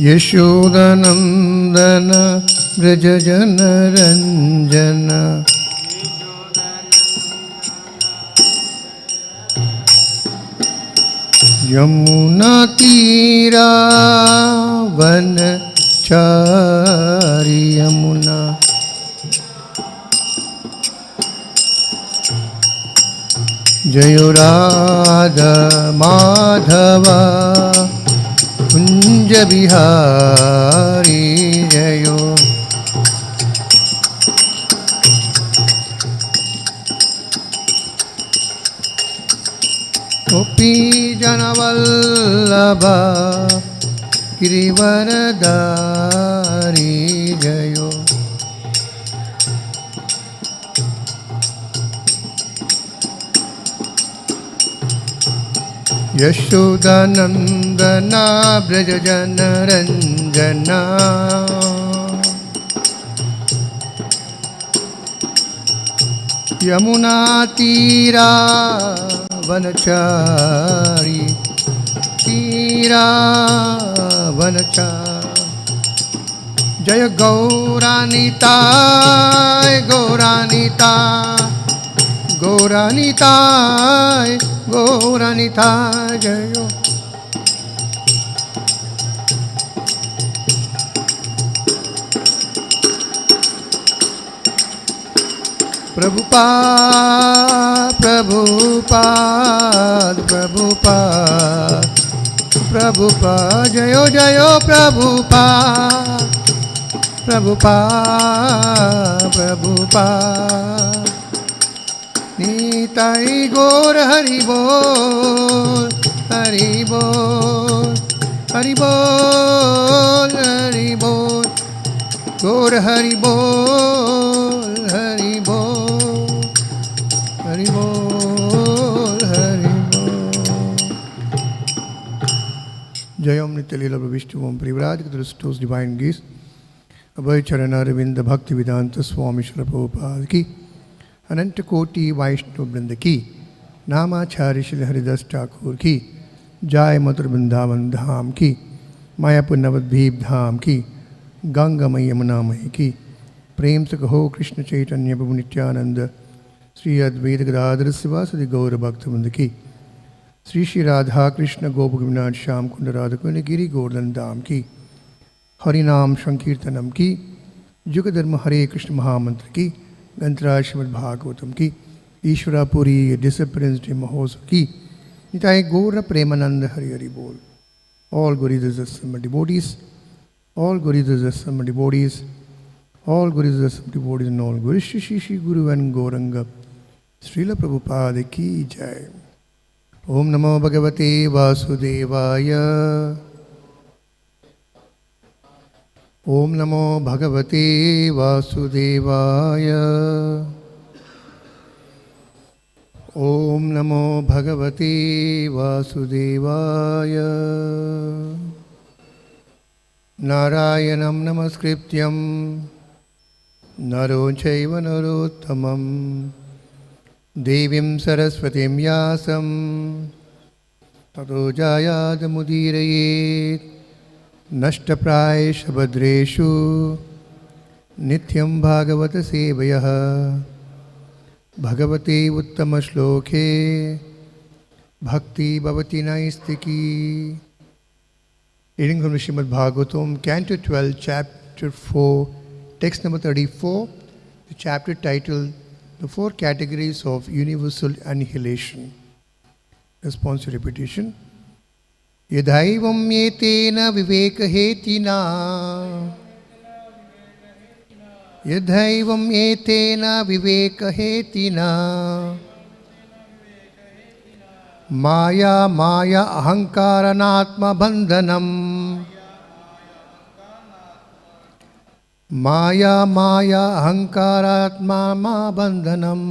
यशोदनंदन व्रज जन रंजन यमुना तीरा वनचारी यमुना जय राधा माधव कुंज बिहारी जयो गोपी जनवल्लभ गिरिवरधारी जयो यशोदानंदना ब्रज जन रंजना यमुना तीरा वनचारी तीरा वनचारी जय गौरानिताय गौरानिताय गौरानिताय गौरानिताय जयो प्रभुपाद प्रभुपाद प्रभुपाद प्रभुपाद जयो जयो प्रभुपाद प्रभुपाद प्रभुपाद नीताई गौर हरि बोल हरि बोल हरि बोल हरि बोल गौर हरि बोल हरि बोल हरि बोल हरि बोल जय ओम नित्य लीला विष्णु ओम परिव्राज दृष्टोस डिवाइन गीस अभय चरण अरविंद भक्ति वेदांत स्वामी श्री प्रभुपाद की अनंत कोटि वैष्णव वृंद की नामाचार्य श्री हरिदास ठाकुर की जय मथुर वृंदावन धाम की मायापुर नवद्वीप धाम की गंगामयी यमुनामयी की प्रेम से कहो कृष्ण चैतन्य प्रभु नित्यानंद श्री अद्वैत गदाधर शिवासदि गौर भक्तवृंद की श्री श्री राधा कृष्ण गोप गोपीनाथ श्याम कुंड राधा कुंड गिरी गोवर्धन धाम की हरिनाम संकीर्तनम की युग धर्म हरे कृष्ण महामंत्र की ग्रंथराज श्रीमद् भागवतम की ईश्वरापुरी डिसिप्लिन्स डे महोत्सव की निताय गौर प्रेमानंद हरि हरि बोल all glories to the devotees, all glories to the devotees, all glories to the devotees and all glories to Shri Guru and Gauranga Srila Prabhupada की जय। ओम नमो भगवते वासुदेवाय ओम नमो भगवते वासुदेवाय ओम नमो भगवते वासुदेवाय नारायणं नमस्कृत्यं नरो चैव नरोत्तमं देवीं सरस्वतीं व्यासं ततो जयमुदीरयेत् नष्टप्रायेषु भद्रेषु नित्यं भागवत सेवयः भगवते उत्तमश्लोके भक्ति भवति नैस्तिकी। Reading from Srimad Bhagavatam, Canto 12, Chapter 4, Text number 34, the chapter titled The Four Categories of Universal Annihilation. Responsive repetition. यदैवं एतेन विवेकहेतिना यदैवं एतेन विवेकहेतिना माया माया अहंकारनात्मबन्धनम् माया माया अहंकारात्मबन्धनम्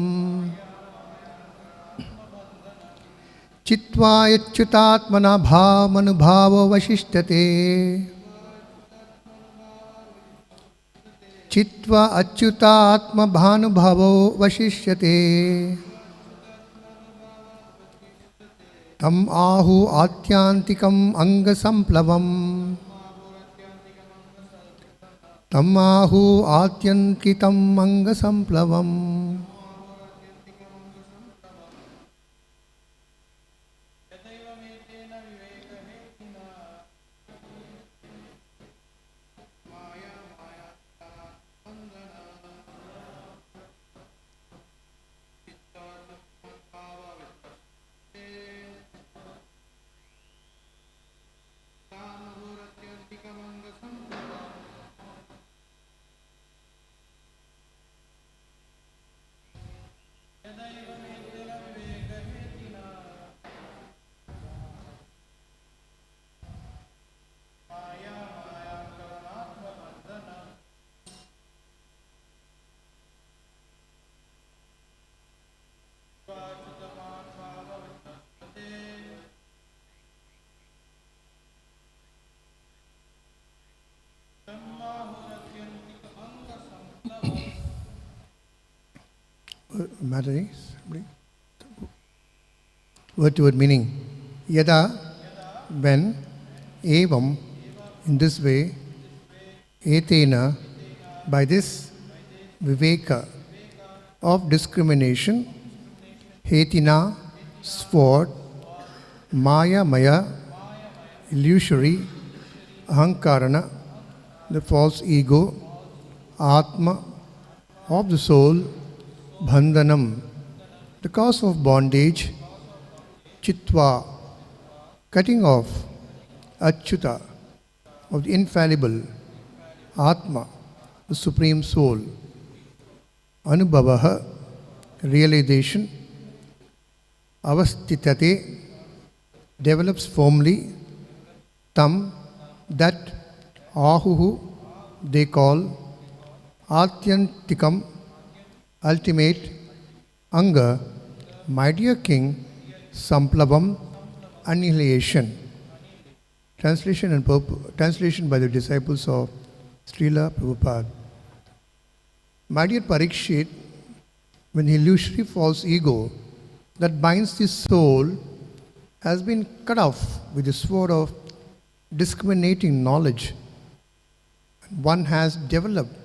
चित्वा यच्युतात्मना भावमनुभावो वशिष्ठते चित्वा अच्युतात्मभानुभवो वशिष्यते तम आहु आत्यांतिकम् अंगसंप्लवम् Tammahu ātyankitam anga samplavam. Matter word to word meaning. Yada, when, evam, in this way, etena, by this, viveka, of discrimination, hetina, sword, maya, illusory, ahankarana, the false ego, atma, of the soul, bandhanam, the cause of bondage, chitva, cutting off, achyuta, of the infallible, atma, the supreme soul, anubhavaha, realization, avasthitate, develops firmly, tam, that, ahuhu, they call, atyantikam, ultimate, anga, my dear king, samplavam, annihilation. Translation by the disciples of Srila Prabhupada. My dear Parikshit, when the illusory false ego that binds the soul has been cut off with the sword of discriminating knowledge, one has developed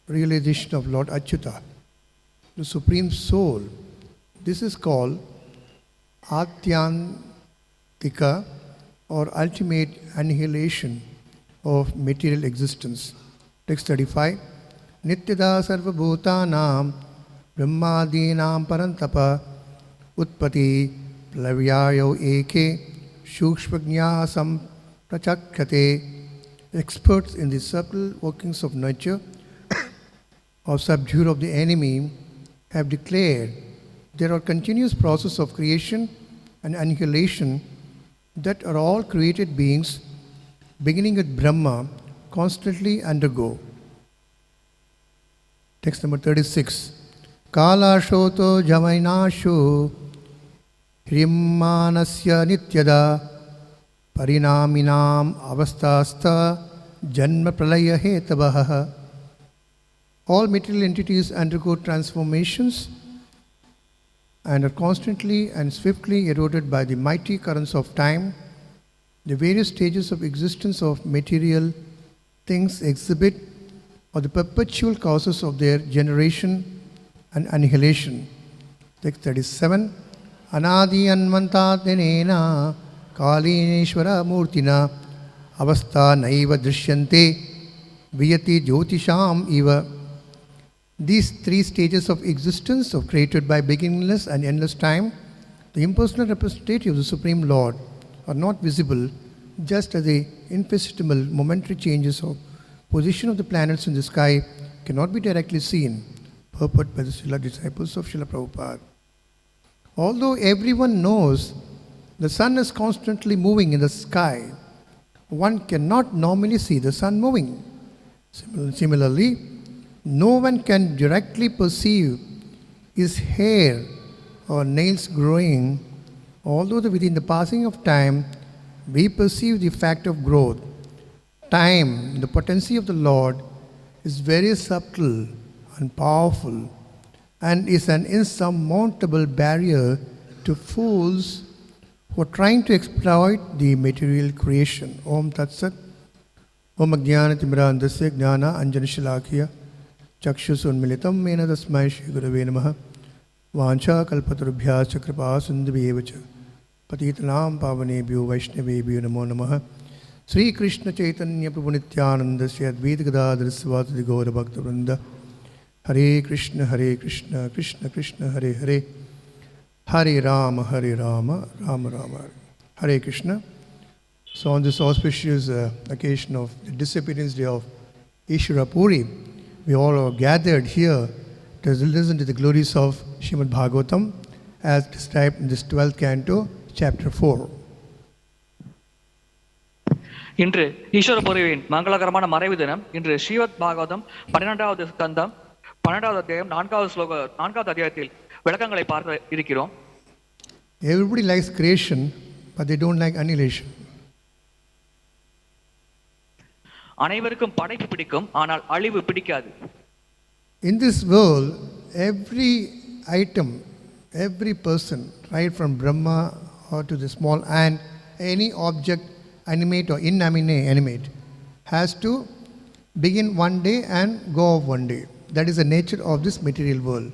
realization of Lord Achyuta, the Supreme Soul. This is called Atyantika, or ultimate annihilation of material existence. Text 35. Nityada sarva bhutanam brahmadinam parantapa utpati plavyayo eke shukshmagnyasam prachakhyate. Experts in the subtle workings of nature or subdue of the enemy have declared there are continuous process of creation and annihilation that are all created beings, beginning with Brahma, constantly undergo. Text number 36. Kala shoto javainashu hrimmanasya nityada parinaminam avastasta janma pralaya hetavaha. All material entities undergo transformations and are constantly and swiftly eroded by the mighty currents of time. The various stages of existence of material things exhibit or the perpetual causes of their generation and annihilation. Text 37. Anadi anvantatenena kalineshvara murtina avastha naiva drishyante viyati jyotiṣāṃ iva. These three stages of existence of created by beginningless and endless time, the impersonal representative of the Supreme Lord, are not visible, just as the imperceptible momentary changes of position of the planets in the sky cannot be directly seen. Purport by the Srila disciples of Srila Prabhupada. Although everyone knows the sun is constantly moving in the sky, one cannot normally see the sun moving. Similarly, no one can directly perceive his hair or nails growing, although within the passing of time, we perceive the fact of growth. Time, the potency of the Lord, is very subtle and powerful and is an insurmountable barrier to fools who are trying to exploit the material creation. Om Tat Sat. Om Ajnānatimirandasya Jnāna Anjanashalakya Chakshusonmilitam Mena Tasmai Shri Gurave Namaha Vancha Kalpatarubhyascha Kripa Sindhubhyevacha Patitanam Pavanebhyo Vaishnavebhyo Namo Namaha Sri Krishna Chaitanya Prabhu Nityanandasya Advaita Gadadhara Sivasati Gaura Bhakta Vrinda Hare Krishna Krishna Krishna Hare Hare Hare Rama Rama Rama Hare Krishna. So on this auspicious occasion of the disappearance day of Ishvara Puri, we all are gathered here to listen to the glories of Srimad Bhagavatam as described in this 12th canto, chapter 4. இன்று ஈஸ்வர பொறிவின் மங்களகரமான மறைவு தினம். இன்று ஸ்ரீமத் பாகவதம் 12வது ஸ்கந்தம் 12வது அத்தியாயம் 4வது அத்தியாயத்தில் விளக்கங்களை பார்க்க இருக்கிறோம். Everybody likes creation, but they don't like annihilation. அனைவருக்கும் படைப்பு பிடிக்கும், ஆனால் அழிவு பிடிக்காது. In this world, every item, every person, right from Brahma or to the small ant, any object, animate or inanimate, has to begin one day and go off one day. That is the nature of this material world.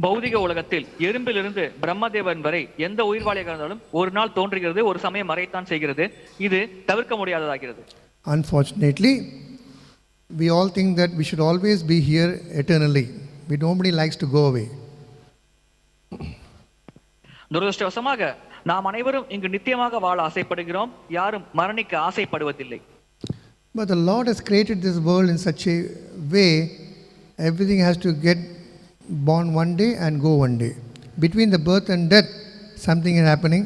பௌதிக உலகத்தில் எறும்பிலிருந்து பிரம்மதேவன் வரை எந்த உயிர்வாளியாக இருந்தாலும் ஒரு நாள் தோன்றுகிறது, ஒரு சமயம் மறைத்தான் செய்கிறது. இது தவிர்க்க முடியாததாகிறது. Unfortunately, we all think that we should always be here eternally. Nobody likes to go away. துரதிர்ஷ்டவசமாக நாம் அனைவரும் இங்கு நித்தியமாக வாழ ஆசைப்படுகிறோம், யாரும் மரணிக்க ஆசைப்படுவதில்லை. But the Lord has created this world in such a way, everything has to get born one day and go one day. Between the birth and death, something is happening,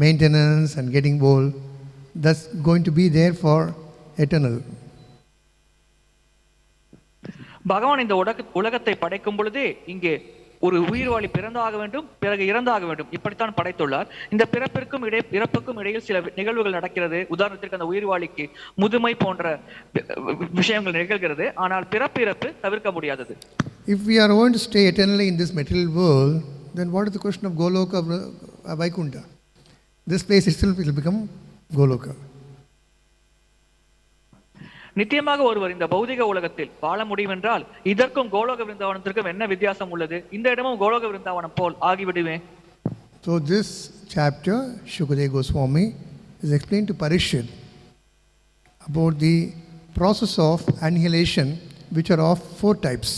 maintenance and getting old. That's going to be there for eternal. பகவான் இந்த உலகத்தை படைக்கும் பொழுதே இங்கே ஒரு உயிர்வாளி பிறந்தாக வேண்டும், பிறகு இறந்தாக வேண்டும், இப்படித்தான் படைத்துள்ளார். இந்த பிறப்பிற்கும் இறப்புக்கும் இடையில் சில நிகழ்வுகள் நடக்கிறது. உதாரணத்திற்கு அந்த உயிர்வாளிக்கு முதுமை போன்ற விஷயங்கள் நிகழ்கிறது. ஆனால் இறப்பு தவிர்க்க முடியாதது. If we are going to stay eternally in this material world, then what is the question of Goloka Vaikuntha? This place itself will become Goloka. நித்தியமாக ஒருவர் இந்த பௌதிக உலகத்தில் வாழ முடியும் என்றால் இதற்கும் கோலோக விருந்தாவனத்திற்கும் என்ன வித்தியாசம் உள்ளது? இந்த இடமும் கோலோக விருந்தாவனம் போல் ஆகிவிடுவேன். So this chapter, Shukadeva Goswami is explained to Parishad about the process of annihilation, which are of 4 types.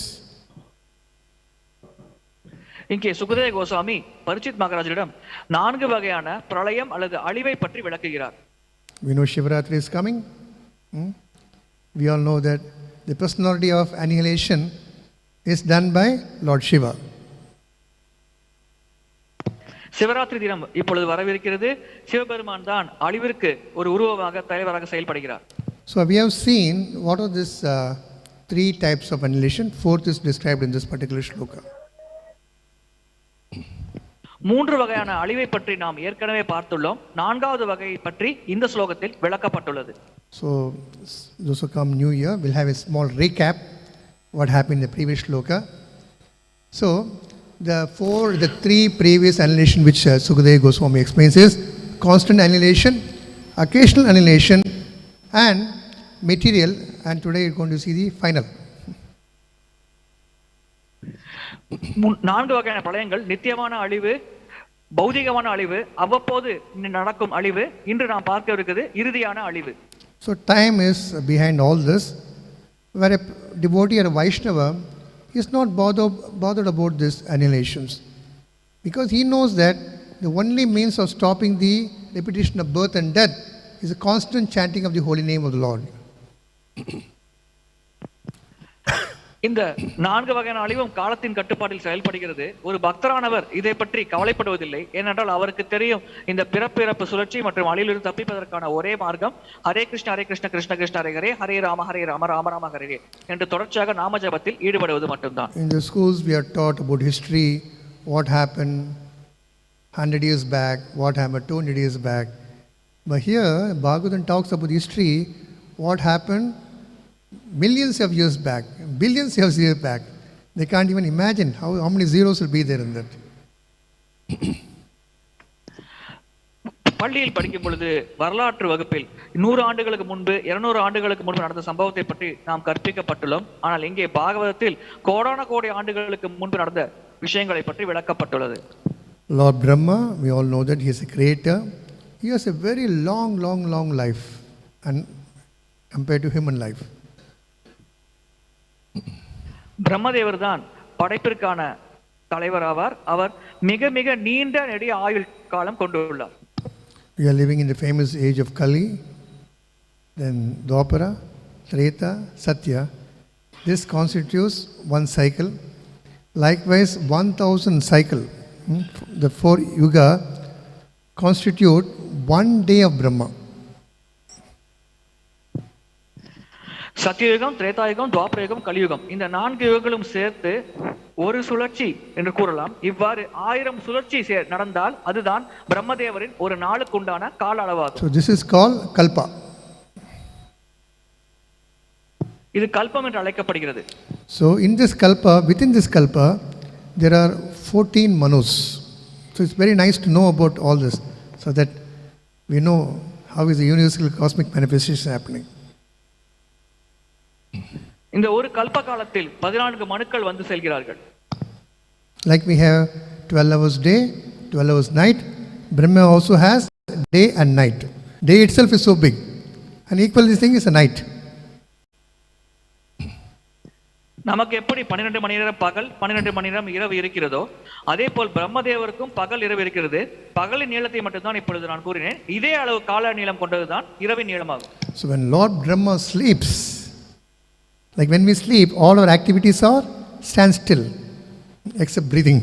இங்கே சுகதேவ கோஸ்வாமி பரிச்சித் மகாராஜரிடம் 4 வகையான பிரளயம் அல்லது அழிவை பற்றி விளக்குகிறார். We know Shivaratri is coming. We all know that the personality of annihilation is done by Lord Shiva. Shivaratri தினம் இப்பொழுது வரவிருக்கிறது. சிவபெருமான் தான் அழிவிற்கு ஒரு உருவமாக தலைவராக செயல்படுகிறார். So we have seen what are these 3 types of annihilation. 4th is described in this particular shloka. 3 வகையான அழிவை பற்றி நாம் ஏற்கனவே பார்த்துள்ளோம். 4வது வகையை பற்றி இந்த ஸ்லோகத்தில் விளக்கப்பட்டுள்ளது. So those who come new year will have a small recap what happened in the previous shloka. So the 3 previous annihilation which Sukadeva Goswami explains is constant annihilation, occasional annihilation and material, and today we are going to see the final. 4 வகையான பிரளயங்கள், நித்தியமான அழிவு, பௌதிகமான அழிவு, அவ்வப்போது நடக்கும் அழிவு, இன்று நாம் பார்க்க இருக்குது இறுதியான அழிவு. So time is behind all this, where a devotee or a Vaishnava is not bothered about these annihilations, because he knows that the only means of stopping the repetition of birth and death is a constant chanting of the holy name of the Lord. இந்த 4 வகையான அழிவும் காலத்தின் கட்டுப்பாட்டில் செயல்படுகிறது. ஒரு பக்தரானவர் இதை பற்றி கவலைப்படுவதில்லை. ஏனென்றால் அவருக்கு தெரியும் இந்த பிறப்பு சுழற்சி மற்றும் அழிவிலிருந்து தப்பிப்பதற்கான ஒரே மார்க்கம் ஹரே கிருஷ்ண கிருஷ்ண கிருஷ்ண ஹரே ஹரே, ஹரே ராம ராம ராம ஹரே என்று தொடர்ச்சியாக நாம ஜபத்தில் ஈடுபடுவது மட்டும்தான். In the schools we are taught about history, what happened 100 years back, what happened 200 years back. But here Bhagavatam talks about history, what happened millions of years back, billions of years back. They can't even imagine how many zeros will be there in that. பள்ளியில் படிக்கும் பொழுது வரலாற்று வகுப்பில் 100 ஆண்டுகளுக்கு முன்பு 200 ஆண்டுகளுக்கு முன்பு நடந்த சம்பவத்தை பற்றி நாம் கற்பிக்கப்பட்டுள்ளோம். ஆனால் இங்கே பாகவதத்தில் கோடான கோடி ஆண்டுகளுக்கு முன்பு நடந்த விஷயங்களை பற்றி விளக்கப்பட்டுள்ளது. Lord Brahma, we all know that he is a creator. He has a very long life and compared to human life. பிரம்மதேவர் தான் படைப்பிற்கான தலைவர் ஆவார். அவர் மிக மிக நீண்ட நெடிய ஆயுள் காலம் கொண்டுள்ளார். We are living in the famous age of Kali, then Dwapara, Treta, Satya. This constitutes one cycle. Likewise, 1000 cycle, the 4 yuga constitute one day of Brahma. சத்தியயுகம், Treta Yuga, துவாபரயுகம், கலியுகம் இந்த 4 யுகங்களும் சேர்த்து ஒரு சுழற்சி என்று கூறலாம். இவ்வாறு 1000 சுழற்சி நடந்தால் அதுதான் பிரம்மதேவரின் ஒரு நாளுக்கு உண்டான கால அளவாகும். So this is called kalpa. இது கல்பம் என்று அழைக்கப்படுகிறது. So in this kalpa, within this kalpa, there are 14 manus. So it's very nice to know about all this, so that we know how is the universal cosmic manifestation happening. இந்த ஒரு கல்ப காலத்தில் 14 மனுக்கள் வந்து செல்கிறார்கள். Like we have 12 hours day, 12 hours night, Brahma also has day and night. Day itself is so big, and equal this thing is a night. நமக்கு எப்படி 12 மணி நேரம் பகல் 12 மணி நேரம் இரவு இருக்கிறதோ அதே போல் பிரம்மதேவருக்கும் பகல் இரவு இருக்கிறது. பகலின் நீளத்தை மட்டும்தான் இப்பொழுது நான் கூறினேன். இதே அளவு கால நீளம் கொண்டதுதான் இரவின் நீளமாகும். So when Lord Brahma sleeps, like when we sleep, all our activities are stand still, except breathing.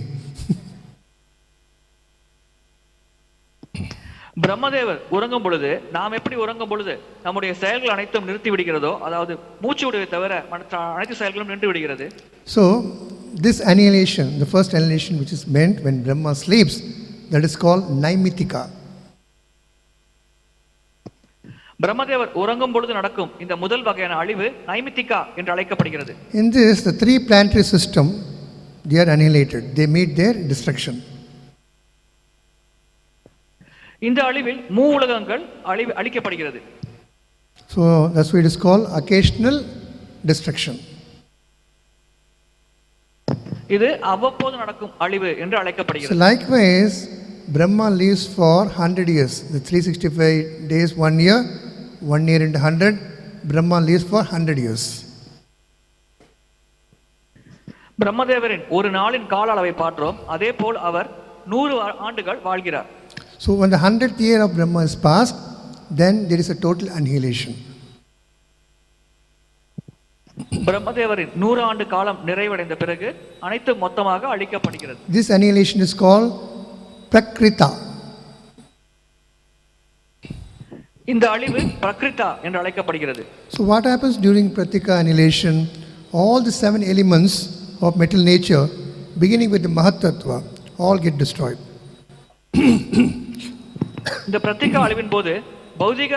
பிரம்மதேவர் உறங்கும் பொழுது நாம் எப்படி உறங்கும் பொழுது நம்முடைய செயல்கள் அனைத்தும் நிறுத்தி விடுகிறதோ, அதாவது மூச்சு விடுவதை தவிர மற்ற அனைத்து செயல்களும் நின்று விடுகிறது. So this annihilation, the first annihilation which is meant when Brahma sleeps, that is called naimitika. பிரம்மதேவர் உறங்கும் பொழுது நடக்கும் இந்த முதல் வகையான அழிவு நைமித்திகா என்று அழைக்கப்படுகிறது. In this, the 3 planetary system, they are annihilated. They meet their destruction. இந்த அழிவில் உலகங்கள் அழிக்கப்படுகிறது. So that's why it is called occasional destruction. இது அவ்வப்போது நடக்கும் அழிவு என்று அழைக்கப்படுகிறது. So likewise, Brahma lives for 100 years. The 365 days, 1 year, 1 year into 100, Brahma lives for 100 years. பிரம்மதேவரின் ஒரு நாளின் கால அளவை பார்த்தோம். அதே போல் அவர் 100 ஆண்டுகள் வாழ்கிறார். So when the 100th year of Brahma is passed, then there is a total annihilation. பிரம்மதேவரின் 100 ஆண்டு காலம் நிறைவடைந்த பிறகு அனைத்து மொத்தமாக அழிக்கப்படுகிறது. This annihilation is called prakrita. இந்த அழிவு பிரகிருதா என்று அழைக்கப்படுகிறது. So what happens during prakrita annihilation? All the 7 elements of metal nature, beginning with the mahatattva, all get destroyed. இந்த பிரத்திகா அழிவின் போது பௌதிக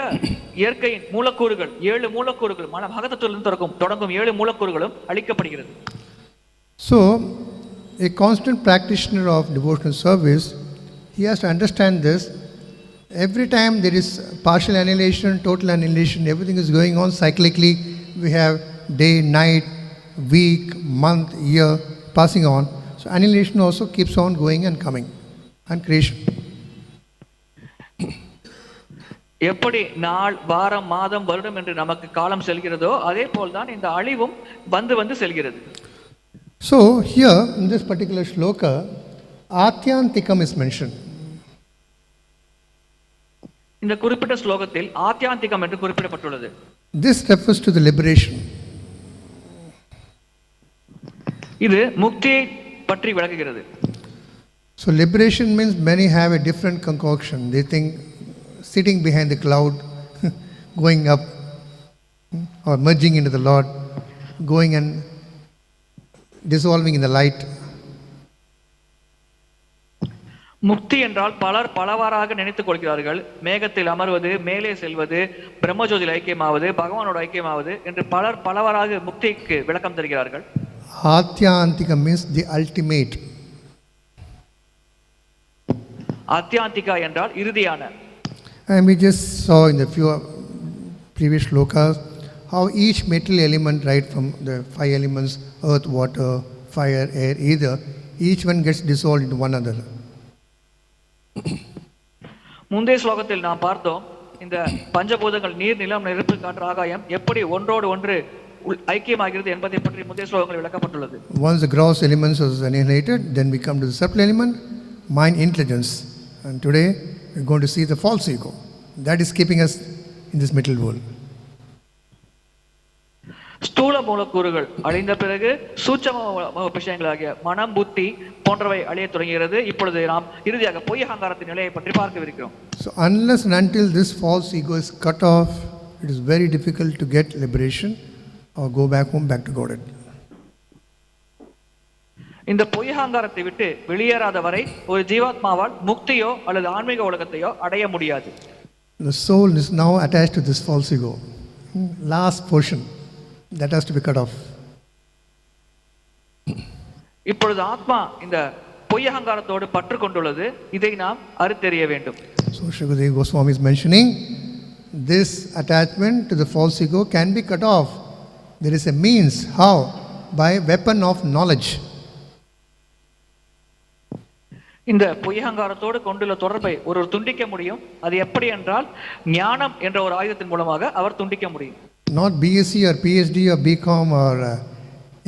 இயற்கையின் மூலக்கூறுகள் 7 மூலக்கூறுகள் மகத்தத்துவத்திலிருந்து தொடங்கும் 7 மூலக்கூறுகளும் அழிக்கப்படுகிறது. So a constant practitioner of devotional service, he has to understand this. Every time there is partial annihilation, total annihilation, everything is going on cyclically. We have day, night, week, month, year passing on. So annihilation also keeps on going and coming, and creation. எப்படி நாள், வாரம், மாதம், வருடம் என்று நமக்கு காலம் செல்கிறதோ அதே போல்தான் இந்த அழிவும் வந்து செல்கிறது. So here in this particular shloka, Atyantikam is mentioned. இந்த குறிப்பிட்ட ஸ்லோகத்தில் ஆத்யாந்திகம் என்று குறிப்பிடப்பட்டுள்ளது. This refers to the liberation. இது முக்தியை பற்றி விளக்குகிறது. So liberation means many have a different concoction. They think sitting behind the cloud, going up, or merging into the Lord, going and dissolving in the light. முக்தி என்றால் பலர் பலவாறாக நினைத்துக் கொள்கிறார்கள். மேகத்தில் அமர்வது, மேலே செல்வது, பிரம்மஜோதியில் ஐக்கியமாவது, பகவானோட ஐக்கியமாவது என்று பலர் பலவாறாக முக்திக்கு விளக்கம் தருகிறார்கள். Atyantika means the ultimate. ஆத்யாந்திகா என்றால் இறுதியான. And we just saw in the few previous shlokas how each material element, right from the 5 elements, earth, water, fire, air, ether, each one gets dissolved into one another. முந்தைய ஸ்லோகத்தில் நாம் பார்த்தோம் இந்த பஞ்சபூதங்கள் நீர், நிலம், நெருப்பு, காற்று, ஆகாயம் எப்படி ஒன்றோடு ஒன்று ஐக்கியமாகிறது என்பதை பற்றி முந்தைய ஸ்லோகங்களில் விளக்கப்பட்டுள்ளது. Once the gross elements are annihilated, then we come to the subtle element, mind, intelligence. And today we are going to see the false ego. That is keeping us in this material world. ஸ்தூல மூலக்கூறுகள் அழிந்த பிறகு சூட்சம விஷயங்களாகிய மனம், புத்தி போன்றவை அழிய தொடங்குகிறது. இப்பொழுது நாம் இறுதியாக பொய் அகங்காரத்தின் நிலையை பற்றி பார்க்கவிருக்கிறோம். So unless and until this false ego is cut off, it is very difficult to get liberation or go back home, back to Godhead. இந்த பொய் அகங்காரத்தை விட்டு வெளியேறாத வரை ஒரு ஜீவாத்மாவால் முக்தியோ அல்லது ஆன்மீக உலகத்தையோ அடைய முடியாது. The soul is now attached to this false ego. Last portion that has to be cut off. இப்பொழுது ஆத்மா இந்த பொய் அகங்காரத்தோடு பற்று கொண்டுள்ளது. இதை நாம் அறுத்தெறிய வேண்டும். So Srimad Goswami is mentioning this attachment to the false ego can be cut off. There is a means. How? By weapon of knowledge. இந்த பொய் அகங்காரத்தோடு கொண்டுள்ள தொடர்பை ஒருவர் துண்டிக்க முடியும். அது எப்படி என்றால் ஞானம் என்ற ஒரு ஆயுதத்தின் மூலமாக அவர் துண்டிக்க முடியும். Not BSc or PhD or BCom or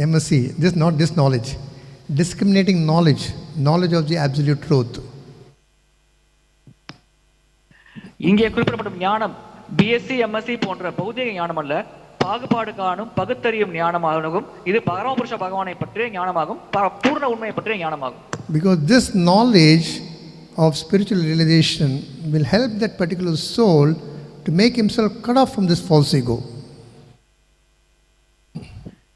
MSc. Not this knowledge. Discriminating knowledge. Knowledge of the absolute truth. இங்கே குறிப்பிடப்படும் ஞானம் பிஎஸ்சி, எம்எஸ்சி போன்ற பௌதிக ஞானம் அல்ல, பாகுபாடு காணும் பகுத்தறியும் ஞானமாகும். இது பரமபுருஷ பகவானை பற்றிய ஞானமாகும், பூர்ண உண்மையை பற்றிய ஞானமாகும். Because this knowledge of spiritual realization will help that particular soul to make himself cut off from this false ego.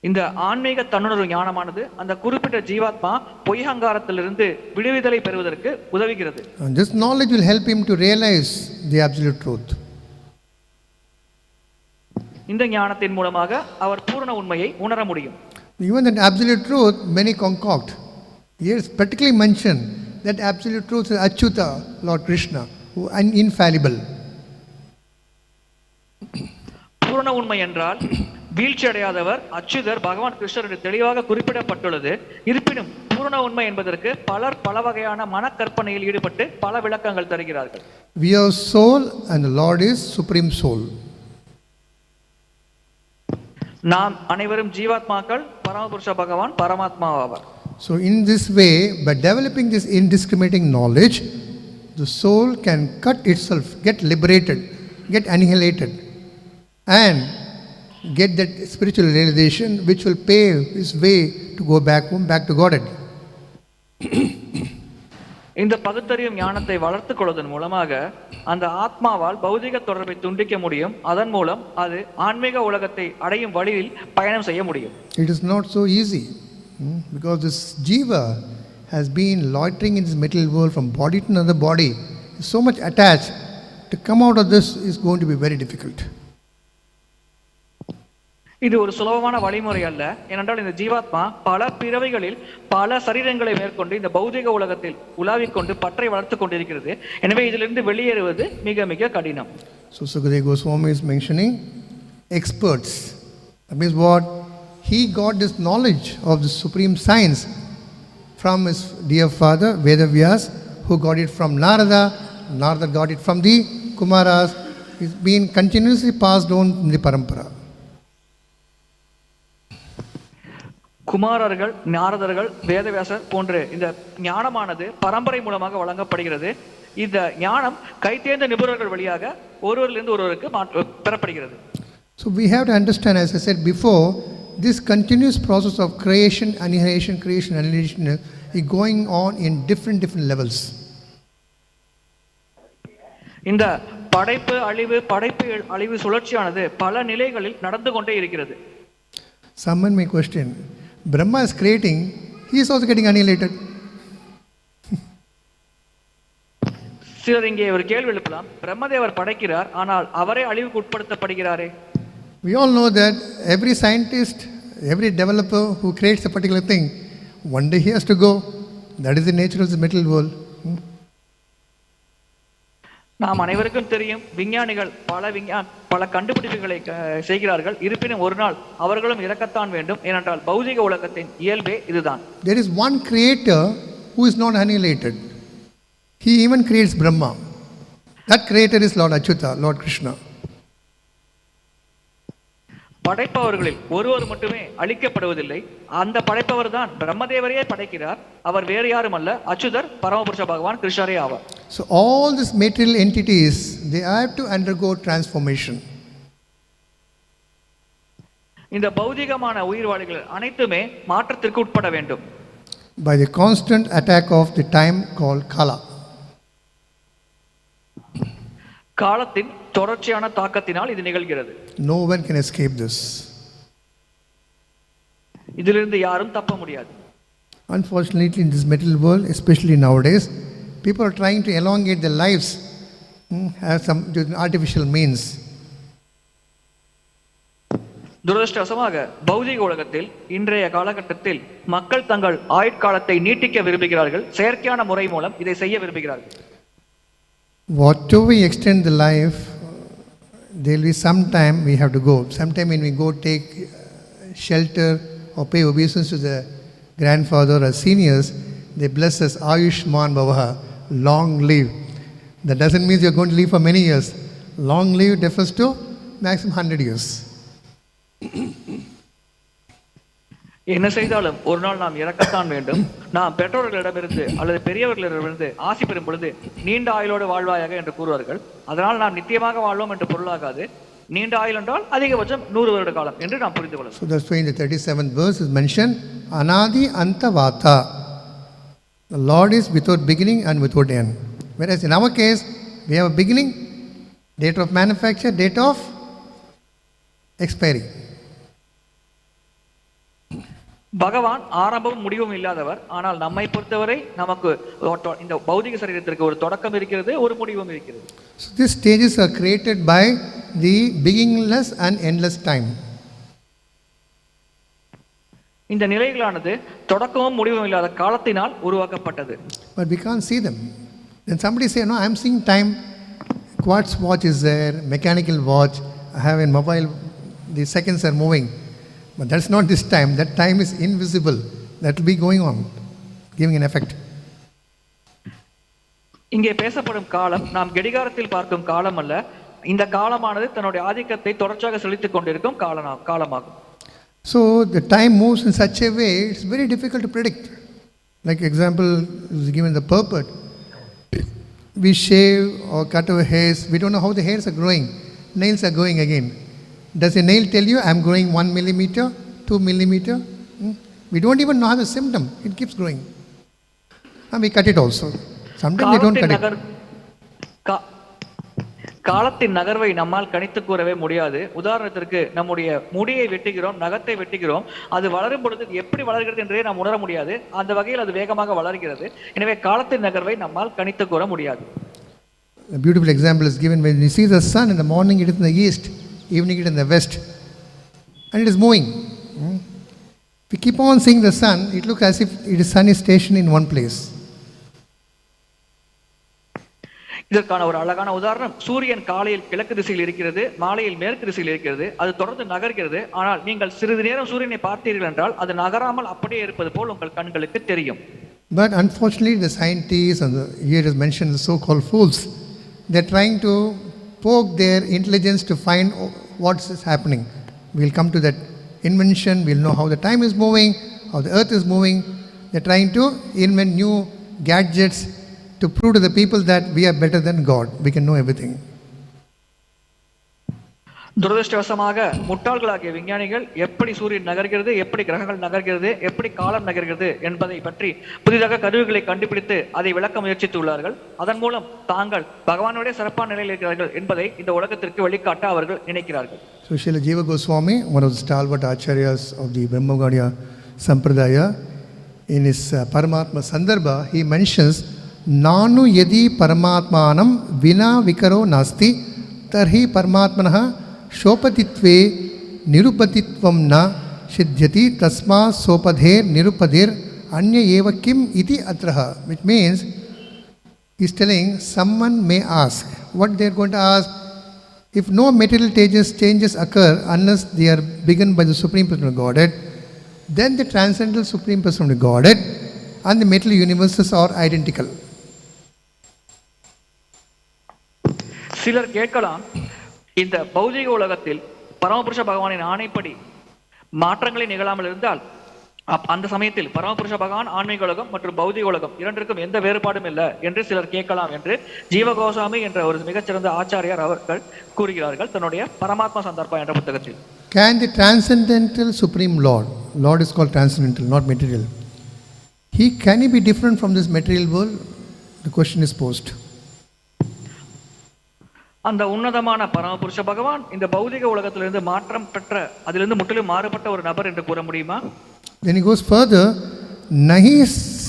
இந்த ஆன்மீக தன்னுணர்வு ஞானமானது அந்த குறிப்பிட்ட ஜீவாத்மா பொய் அகங்காரத்திலிருந்து விடுதலை பெறுவதற்கு உதவுகிறது. And this knowledge will help him to realize the absolute truth. இந்த ஞானத்தின் மூலமாக அவர் பூரண உண்மையை உணர முடியும். Even that absolute truth many concoct. Here is particularly mentioned that absolute truth is Achyuta, Lord Krishna, who is infallible. பூரண உண்மை என்றால் வீழ்ச்சி அடையாதவர் அச்சுதர் பகவான் கிருஷ்ணர் என்று தெளிவாக குறிப்பிடப்பட்டுள்ளது. இருப்பினும் பூரண உண்மை என்பதற்கு பலர் பல வகையான மனக்கற்பனையில் ஈடுபட்டு பல விளக்கங்கள் தருகிறார்கள். We are soul and the Lord is supreme soul. நாம் அனைவரும் ஜீவாத்மாக்கள், பரமபுருஷ பகவான் பரமாத்மா ஆவார். So in this way, by developing this indiscriminating knowledge, the soul can cut itself, get liberated, get annihilated, and get that spiritual realization which will pave his way to go back home, back to Godhead. இந்த பகுத்தறியும் ஞானத்தை வளர்த்துக் கொள்வதன் மூலமாக அந்த ஆத்மாவால் பௌதிக தொடர்பை துண்டிக்க முடியும். அதன் மூலம் அது ஆன்மீக உலகத்தை அடையும் வழியில் பயணம் செய்ய முடியும். It is not so easy because this jiva has been loitering in this material world from body to another body. So much attached. To come out of this is going to be very difficult. இது ஒரு சுலபமான வழிமுறை அல்ல. ஏனென்றால் இந்த ஜீவாத்மா பல பிறவைகளில் பல சரீரங்களை மேற்கொண்டு இந்த பௌதிக உலகத்தில் உலாவிக் கொண்டு பற்றை வளர்த்துக் கொண்டிருக்கிறது. எனவே இதிலிருந்து வெளியேறுவது மிக மிக கடினம். So Sukadeva Goswami is mentioning experts. That means what? He got this knowledge of the supreme science from his dear father Vedavyas, who got it from Narada. Narada got it from the Kumaras. It's been continuously passed on in the parampara. குமாரர்கள், நாரதர்கள், வேதவியாசர் போன்ற இந்த ஞானமானது பரம்பரை மூலமாக வழங்கப்படுகிறது. இந்த ஞானம் கைத்தேர்ந்த நிபுணர்கள் வழியாக ஒருவரிலிருந்து ஒருவருக்கு பெறப்படுகிறது. So we have to understand, as I said before, this continuous process of creation, annihilation is going on in different levels. இந்த படைப்பு அழிவு சுழற்சியானது பல நிலைகளில் நடந்து கொண்டே இருக்கிறது. Someone may question, Brahma is creating, he is also getting annihilated. சிலர் இங்கே ஒரு கேள்வி எழுப்பலாம், பிரம்மதேவர் படைக்கிறார், ஆனால் அவரே அழிவுக்கு உட்படுத்தப்படுகிறாரே. We all know that every scientist, every developer who creates a particular thing, one day he has to go. That is the nature of the material world. நாம் அனைவருக்கும் தெரியும், விஞ்ஞானிகள் பல கண்டுபிடிப்புகளை செய்கிறார்கள். இருப்பினும் ஒரு நாள் அவர்களும் இறக்கத்தான் வேண்டும். ஏனென்றால் பௌதிக உலகத்தின் இயல்பே இதுதான். There is one creator who is not annihilated. He even creates Brahma. That creator is Lord Achyuta, Lord Krishna. படைப்பவர்களில் ஒருவர் மட்டுமே அழிக்கப்படுவதில்லை. அந்த படைப்பவர் தான் பிரம்மதேவரையே படைக்கிறார். அவர் வேறு யாரும் அல்ல, அச்சுதர் பரமபுருஷ பகவான் கிருஷ்ணரே ஆவார். So all these material entities, they have to undergo transformation. இந்த பௌதிகமான உயிர்வாழிகள் அனைத்துமே மாற்றத்திற்கு உட்பட வேண்டும். By the constant attack of the time called Kala. காலத்தின் தொடர்ச்சியான தாக்கத்தினால் இது நிகழ்கிறது. No one can escape this. இதிலிருந்து யாரும் தப்ப முடியாது. Unfortunately, in this material world, especially nowadays, people are trying to elongate their lives, have some artificial means. துரதிர்ஷ்டவசமாக பௌதிக உலகத்தில் இன்றைய காலகட்டத்தில் மக்கள் தங்கள் ஆயுட்காலத்தை நீட்டிக்க விரும்புகிறார்கள். செயற்கையான முறை மூலம் இதை செய்ய விரும்புகிறார்கள். Whatever we extend the life, there will be some time we have to go. Sometime when we go take shelter or pay obeisance to the grandfather or seniors, they bless us, Ayushman Bhavaha, long live. That doesn't mean you're going to live for many years. Long live refers to maximum 100 years. என்ன செய்தாலும் ஒரு நாள் நாம் இறக்கத்தான் வேண்டும். நாம் பெற்றோர்களிடமிருந்து அல்லது பெரியவர்களிடமிருந்து ஆசி பெறும் பொழுது நீண்ட ஆயுளோடு வாழ்வாயாக என்று கூறுவார்கள். அதனால் நாம் நித்தியமாக வாழ்வோம் என்று பொருளாகாது. நீண்ட ஆயுள் என்றால் அதிகபட்சம் 100 வருட காலம் என்று நாம் புரிந்து கொள்ளலாம். So that's why in the 37th verse is mentioned anadi anta vata. The Lord is without beginning and without end. Whereas in our case we have a beginning, date of manufacture, date of expiry. பகவான் ஆரம்பமும் முடிவும் இல்லாதவர். ஆனால் நம்மை பொறுத்தவரை நமக்கு இந்த பௌதிக சரீரத்திற்கு ஒரு தொடக்கம் இருக்கிறது, ஒரு முடிவும் இருக்கிறது. So these stages are created by the beginningless and endless time. இந்த நிலைகளானது தொடக்கமும் முடிவும் இல்லாத காலத்தினால் உருவாக்கப்பட்டது. But we can't see them. Then somebody say, no, I am seeing time. Quartz watch is there, mechanical watch. I have a mobile, the seconds are moving. But that's not this time. That time is invisible. That will be going on, giving an effect. இங்கே பேசப்படும் காலம் நாம் கடிகாரத்தில் பார்க்கும் காலம் அல்ல. இந்த காலமானது தன்னுடைய ஆதிக்கத்தை தொடர்ச்சியாக செலுத்திக் கொண்டிருக்கும் காலமாகும். So the time moves in such a way, it's very difficult to predict. Like example is given the purport. We shave or cut our hairs. We don't know how the hairs are growing. Nails are growing again. Does a nail tell you, I'm growing 1 millimeter, 2 millimeter? We don't even know have a symptom. It keeps growing. And we cut it also. Sometimes we don't cut it. காலத்தின் நகர்வை நம்மால் கணித்து கூறவே முடியாது. உதாரணத்திற்கு நம்முடைய முடியை வெட்டுகிறோம், நகத்தை வெட்டுகிறோம். அது வளரும் பொழுது எப்படி வளர்கிறது என்றே நாம் உணர முடியாது. அந்த வகையில் அது வேகமாக வளர்கிறது. எனவே காலத்தின் நகர்வை நம்மால் கணித்து கூற முடியாது. A beautiful example is given when you see the sun in the morning, it is in the east. Evening it in the west, and it is moving. If we keep on seeing the sun, it looks as if the sun is stationed in one place. இதற்கான ஒரு அழகான உதாரணம், சூரியன் காலையில் கிழக்கு திசையில் இருக்கிறது, மாலையில் மேற்கு திசையில் இருக்கிறது. அது தொடர்ந்து நகர்கிறது. ஆனால் நீங்கள் சிறிது நேரம் சூரியனை பார்த்தீர்கள் என்றால் அது நகராமல் அப்படியே இருப்பது போல் உங்கள் கண்களுக்கு தெரியும். But unfortunately, the scientists and here is mentioned the so-called fools, they are trying to poke their intelligence to find what is happening. We will come to that invention. We will know how the time is moving, how the earth is moving. They are trying to invent new gadgets to prove to the people that we are better than God. We can know everything. துரதிர்ஷ்டவசமாக முட்டாள்களாகிய விஞ்ஞானிகள் எப்படி சூரியன் நகர்கிறது, எப்படி கிரகங்கள் நகர்கிறது, எப்படி காலம் நகர்கிறது என்பதை பற்றி புதிதாக கருவிகளை கண்டுபிடித்து அதை விளக்க முயற்சித்துள்ளார்கள். அதன் மூலம் தாங்கள் பகவானுடைய சிறப்பான நிலையில் இருக்கிறார்கள் என்பதை இந்த உலகத்திற்கு வெளிக்காட்ட அவர்கள் நினைக்கிறார்கள். So Srila Jiva Goswami, one of the stalwart acharyas of the Brahmagaudiya Sampradaya, in his Paramatma Sandarbha, he mentions Nānu yadi paramatmanam vina vikaro nasti tarhi paramatmanaha shopatitve nirupatitvam na siddhyati tasma sopadher nirupadir anya eva kim iti atraha. Which means He's telling someone may ask. What they are going to ask? If no material changes occur unless they are begun by the Supreme Person of Godhead, then the transcendental Supreme Person of Godhead and the material universes are identical. சிலர் கேட்கலாம், இந்த பௌதிக உலகத்தில் பரமபுருஷ பகவானின் ஆணைப்படி மாற்றங்களை நிகழாமல் இருந்தால் அந்த சமயத்தில் பரமபுருஷ பகவான் ஆன்மீக உலகம் மற்றும் பௌதிக உலகம் இரண்டிற்கும் எந்த வேறுபாடும் இல்லை என்று சிலர் கேட்கலாம் என்று ஜீவகோசாமி என்ற ஒரு மிகச்சிறந்த ஆச்சாரியார் அவர்கள் கூறுகிறார்கள் தன்னுடைய பரமாத்மா சந்தர்ப்பா என்ற புத்தகத்தில். Can the transcendental Supreme Lord is called transcendental, not material. Can he be different from this material world? The question is posed. அந்த உன்னதமான பரமபுருஷ பகவான் இந்த பௌதிக உலகத்திலிருந்து மாற்றம் பெற்ற அதிலிருந்து முற்றிலும் மாறுபட்ட ஒரு நபர் என்று கூற முடியுமா? Then he goes further, nahi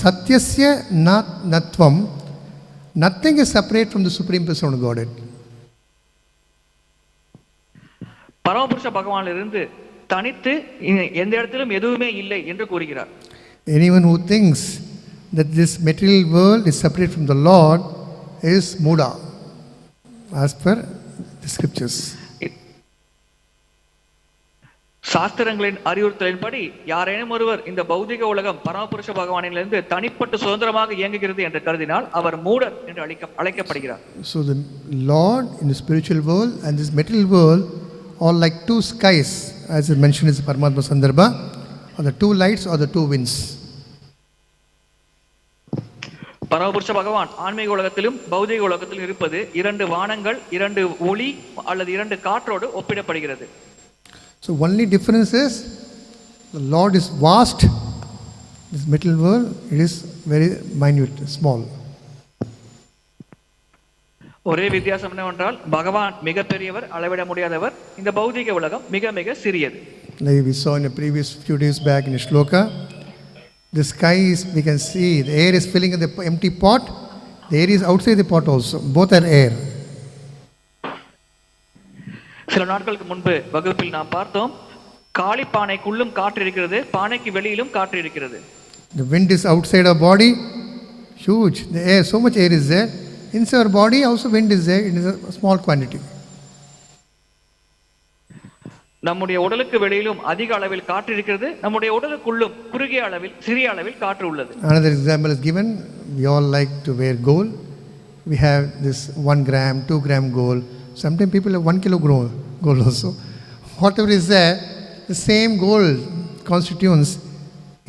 satyasya nānātvaṁ, nothing is separate from the Supreme Person of Godhead. பரமபுருஷ பகவானிலிருந்து தனித்து எந்த இடத்திலும் எதுவுமே இல்லை என்று கூறுகிறார். Anyone who thinks that this material world is separate from the Lord is Muda, as per the scriptures. சாஸ்திரங்களின் அறிவுறுத்தலின்படி யாரேனும் ஒருவர் இந்த பௌதிக உலகம் பரமபுருஷ பகவானிலிருந்து தனிப்பட்டு சுதந்திரமாக இயங்குகிறது என்று கருதினால் அவர் மூடர் என்று அழைக்கப்படுகிறார். So the Lord in the spiritual world and this material world are like two skies, as is mentioned in the Paramatma Sandarbha, or the two lights or the two winds. பரமபுருஷ பகவான் ஆன்மீக உலகத்திலும் பௌதிக உலகத்திலும் இருப்பது இரண்டு வானங்கள், இரண்டு ஒளி அல்லது இரண்டு காற்றோடு ஒப்பிடப்படுகிறது. So only difference is the Lord is vast, this material world it is very minute, small. ஒரே வித்தியாசம் என்னவென்றால் பகவான் மிக பெரியவர், அளவிட முடியாதவர், இந்த பௌதிக உலகம் மிக மிக சிறியது. Like we saw in a previous few days back in a shloka, the sky is, we can see the air is filling in the empty pot, the air is outside the pot also, both are air. சில நாட்களுக்கு முன்பு வகுப்பில் நாம் பார்த்தோம், காளி பானைக்குள்ளும் காற்று இருக்கிறது, பானைக்கு வெளியிலும் காற்று இருக்கிறது. The wind is outside our body, huge, the air, so much air is there. Inside our body also wind is there, it is a small quantity. நம்முடைய உடலுக்கு வெளியிலும் அதிக அளவில் காற்று இருக்கிறது, நம்முடைய உடலுக்குள்ளும் குறுகிய அளவில் சிறிய அளவில் காற்று உள்ளது. Another example is given, we all like to wear gold. We have this 1 gram, 2 gram gold. Sometimes people have 1 kilo gold also. Whatever is there, the same gold constituents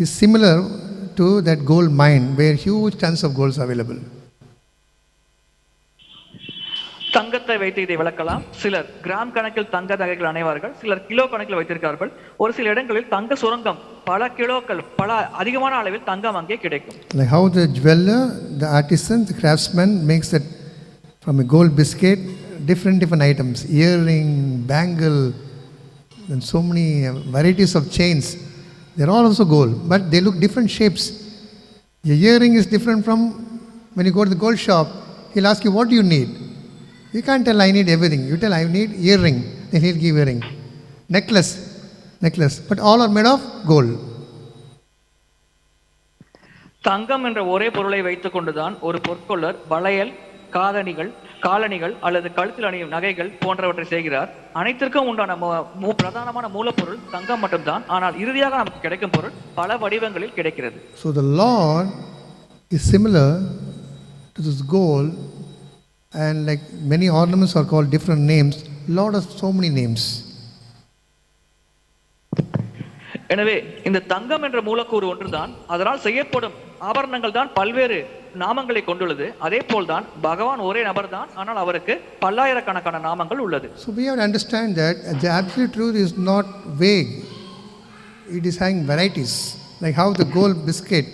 is similar to that gold mine where huge tons of gold is available. தங்கத்தை வைத்து இதை விளக்கலாம். சிலர் gram கணக்கில் தங்க நகைகள் அணைவார்கள், சிலர் kilo கணக்கில் வைத்திருக்கார்கள். ஒரு சில இடங்களில் தங்க சுரங்கம் பல கிலோக்கள், பல அதிகமான அளவில் தங்கம் அங்கே கிடைக்கும். Like how the jeweler, the artisan, the craftsman makes that from a gold biscuit different items, earring, bangle, and so many varieties of chains. They're all also gold, but they look different shapes. Your earring is different from when you go to the gold shop. He'll ask you, what do you need? You can't tell I need everything. You tell I need earring, then he'll give earring. Necklace, but all are made of gold. தங்கம் என்ற ஒரே பொருளை வைத்துக் கொண்டுதான் ஒரு பொற்கொள்ளர் வளையல், காலணிகள் அல்லது கழுத்தில் அணியும் நகைகள் போன்றவற்றை செய்கிறார். அனைத்திற்கும் உண்டான பிரதானமான மூலப்பொருள் தங்கம் மட்டும்தான். ஆனால் இறுதியாக நமக்கு கிடைக்கும் பொருள் பல வடிவங்களில் கிடைக்கிறது. So the Lord is similar to this gold, and like many ornaments are called different names, Lord has so many names. எனவே இந்த தங்கம் என்ற மூலக்கூறு ஒன்றுதான், அதனால் செய்யப்படும் ஆபரணங்கள் தான் பல்வேறு நாமங்களை கொண்டுள்ளது. அதே போல்தான் பகவான் ஒரே நபர் தான், ஆனால் அவருக்கு பல்லாயிரக்கணக்கான நாமங்கள் உள்ளது. So we have to understand that the absolute truth is not vague, it is having varieties, like how the gold biscuit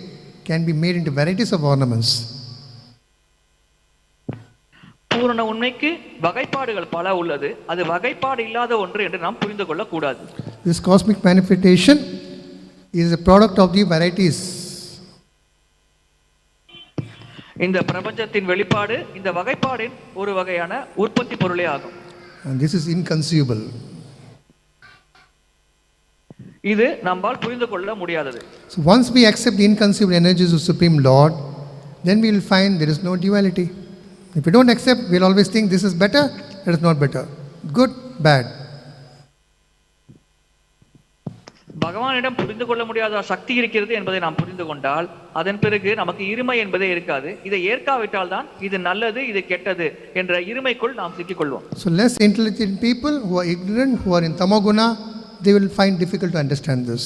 can be made into varieties of ornaments. பூரண உண்மைக்கு வகைப்பாடுகள் பல உள்ளது, அது வகைப்பாடு இல்லாத ஒன்று என்று நாம் புரிந்து கொள்ள கூடாது. This cosmic manifestation is a product of the varieties. இந்த பிரபஞ்சத்தின் வெளிப்பாடு இந்த வகைப்பாடின் ஒரு வகையான உற்பத்தி பொருளே ஆகும். And this is inconceivable. இது நம்மால் புரிந்து கொள்ள முடியாதது. So once we accept the inconceivable energies of Supreme Lord, then we will find there is no duality. If we don't accept, we will always think this is better, that is not better. Good, bad. பகவானிடம் புரிந்து கொள்ள முடியாத சக்தி இருக்கிறது என்பதை நாம் புரிந்து கொண்டால் அதன் பிறகு நமக்கு இருமை என்பதே இருக்காது. இதை ஏற்காவிட்டால் தான் இது நல்லது இது கெட்டது என்ற இருமைக்குள் நாம் சிக்கிக்கொள்வோம். So less intelligent people who are ignorant, who are in tamoguna, they will find difficult to understand this.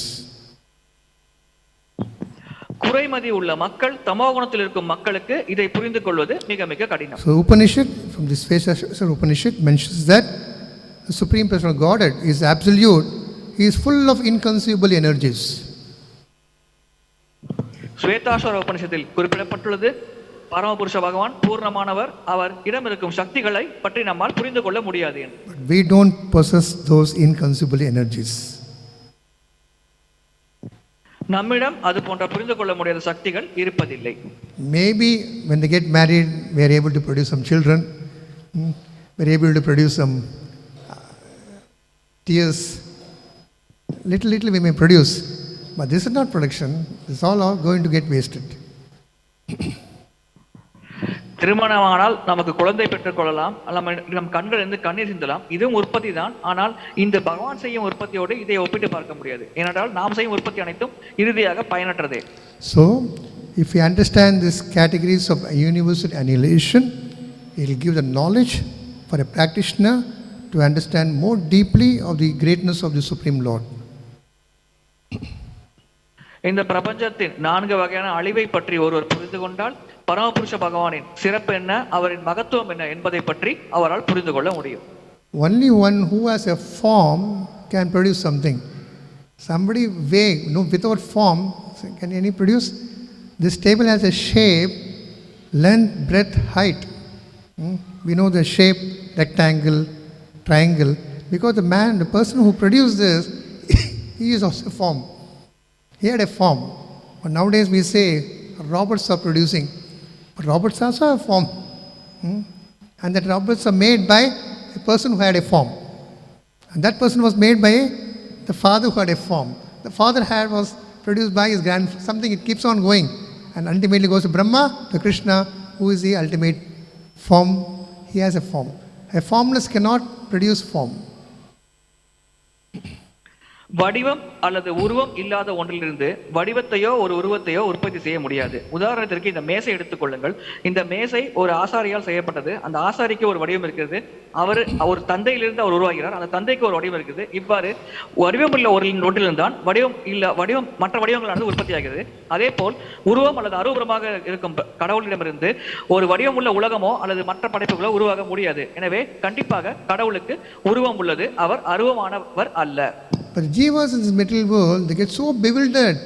குறைமதி உள்ள மக்கள், தமோகுணத்தில் இருக்கும் மக்களுக்கு இதை புரிந்து கொள்வது மிக மிக கடினம். So Upanishad, from this Srimad Upanishad mentions that the Supreme Personal Godhead is absolute. He is full of inconceivable energies. ஸ்வேதாஸ்வர உபனிஷத்தில் குறிப்பிடப்பட்டுள்ளது பரமபுருஷ பகவான் பூர்ணமானவர், அவர் இடம் இருக்கும் சக்திகளை பற்றி நம்மால் புரிந்து கொள்ள முடியாது என்று. But we don't possess those inconceivable energies. நம்மிடம் அது போன்ற புரிந்து கொள்ள முடியாத சக்திகள் இருப்பதில்லை. Maybe when they get married, we are able to produce some children. We are able to produce some tears. Little we may produce, but this is not production. This is all going to get wasted. திருமணமானால் நமக்கு குழந்தை பெற்றுக் கொள்ளலாம், நம் கண்கள் இருந்து கண்ணீர் சிந்தலாம், இதுவும் உற்பத்தி தான். ஆனால் இந்த பகவான் செய்யும் உற்பத்தியோடு இதை ஒப்பிட்டு பார்க்க முடியாது. ஏனென்றால் நாம் செய்யும் உற்பத்தி அனைத்தும் இறுதியாக பயனற்றதே. So if we understand these categories of universal annihilation, it will give the knowledge for a practitioner to understand more deeply of the greatness of the Supreme Lord. இந்த பிரபஞ்சத்தின் 4 வகையான அழிவை பற்றி ஒருவர் புரிந்து கொண்டால் பரமபுருஷ பகவானின் சிறப்பு என்ன, அவரின் மகத்துவம் என்ன என்பதை பற்றி அவரால் புரிந்து கொள்ள முடியும். Only one who has a form can produce something. Somebody vague, no, without form, can any produce? This table has a shape, length, breadth, height. We know the shape, rectangle, triangle, because the person who produced this, he is also a form. He had a form. But nowadays we say robots are producing. But robots also have a form. And that robots are made by a person who had a form. And that person was made by the father who had a form. The father was produced by his grandfather. Something, it keeps on going. And ultimately goes to Brahma, to Krishna, who is the ultimate form. He has a form. A formless cannot produce form. வடிவம் அல்லது உருவம் இல்லாத ஒன்றிலிருந்து வடிவத்தையோ ஒரு உருவத்தையோ உற்பத்தி செய்ய முடியாது. உதாரணத்திற்கு இந்த மேசை எடுத்துக்கொள்ளுங்கள். இந்த மேசை ஒரு ஆசாரியால் செய்யப்பட்டது. அந்த ஆசாரிக்கு ஒரு வடிவம் இருக்கிறது. அவர் தந்தையிலிருந்து அவர் உருவாகிறார். அந்த தந்தைக்கு ஒரு வடிவம் இருக்குது. இவ்வாறு வடிவம் உள்ள ஒன்றிலிருந்தான் வடிவம் மற்ற வடிவங்களானது உற்பத்தி ஆகிறது. அதே போல் உருவம் அல்லது அருவமாக இருக்கும் கடவுளிடமிருந்து ஒரு வடிவம் உள்ள உலகமோ அல்லது மற்ற படைப்புகளோ உருவாக முடியாது. எனவே கண்டிப்பாக கடவுளுக்கு உருவம் உள்ளது, அவர் அருவமானவர் அல்ல. But the jivas in this material world, they get so bewildered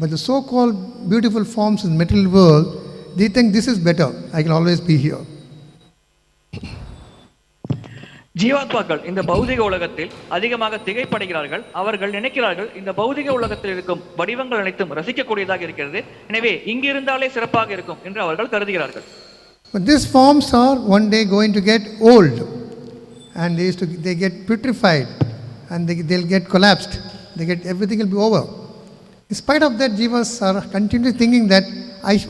by the so-called beautiful forms in the material world, they think this is better, I can always be here. ஜீவாத்மாக்கள் இந்த பௌதிக உலகத்தில் அதிகமாக திகைப்படைகிறார்கள். அவர்கள் நினைக்கிறார்கள் இந்த பௌதிக உலகத்தில் இருக்கும் வடிவங்கள் அனைத்தும் ரசிக்கக்கூடியதாக இருக்கிறது, எனவே இங்கிருந்தாலே சிறப்பாக இருக்கும் என்று அவர்கள் கருதுகிறார்கள். But these forms are one day going to get old, and they get putrefied, and they'll get collapsed. Everything will be over. In spite of that, jivas are continually thinking that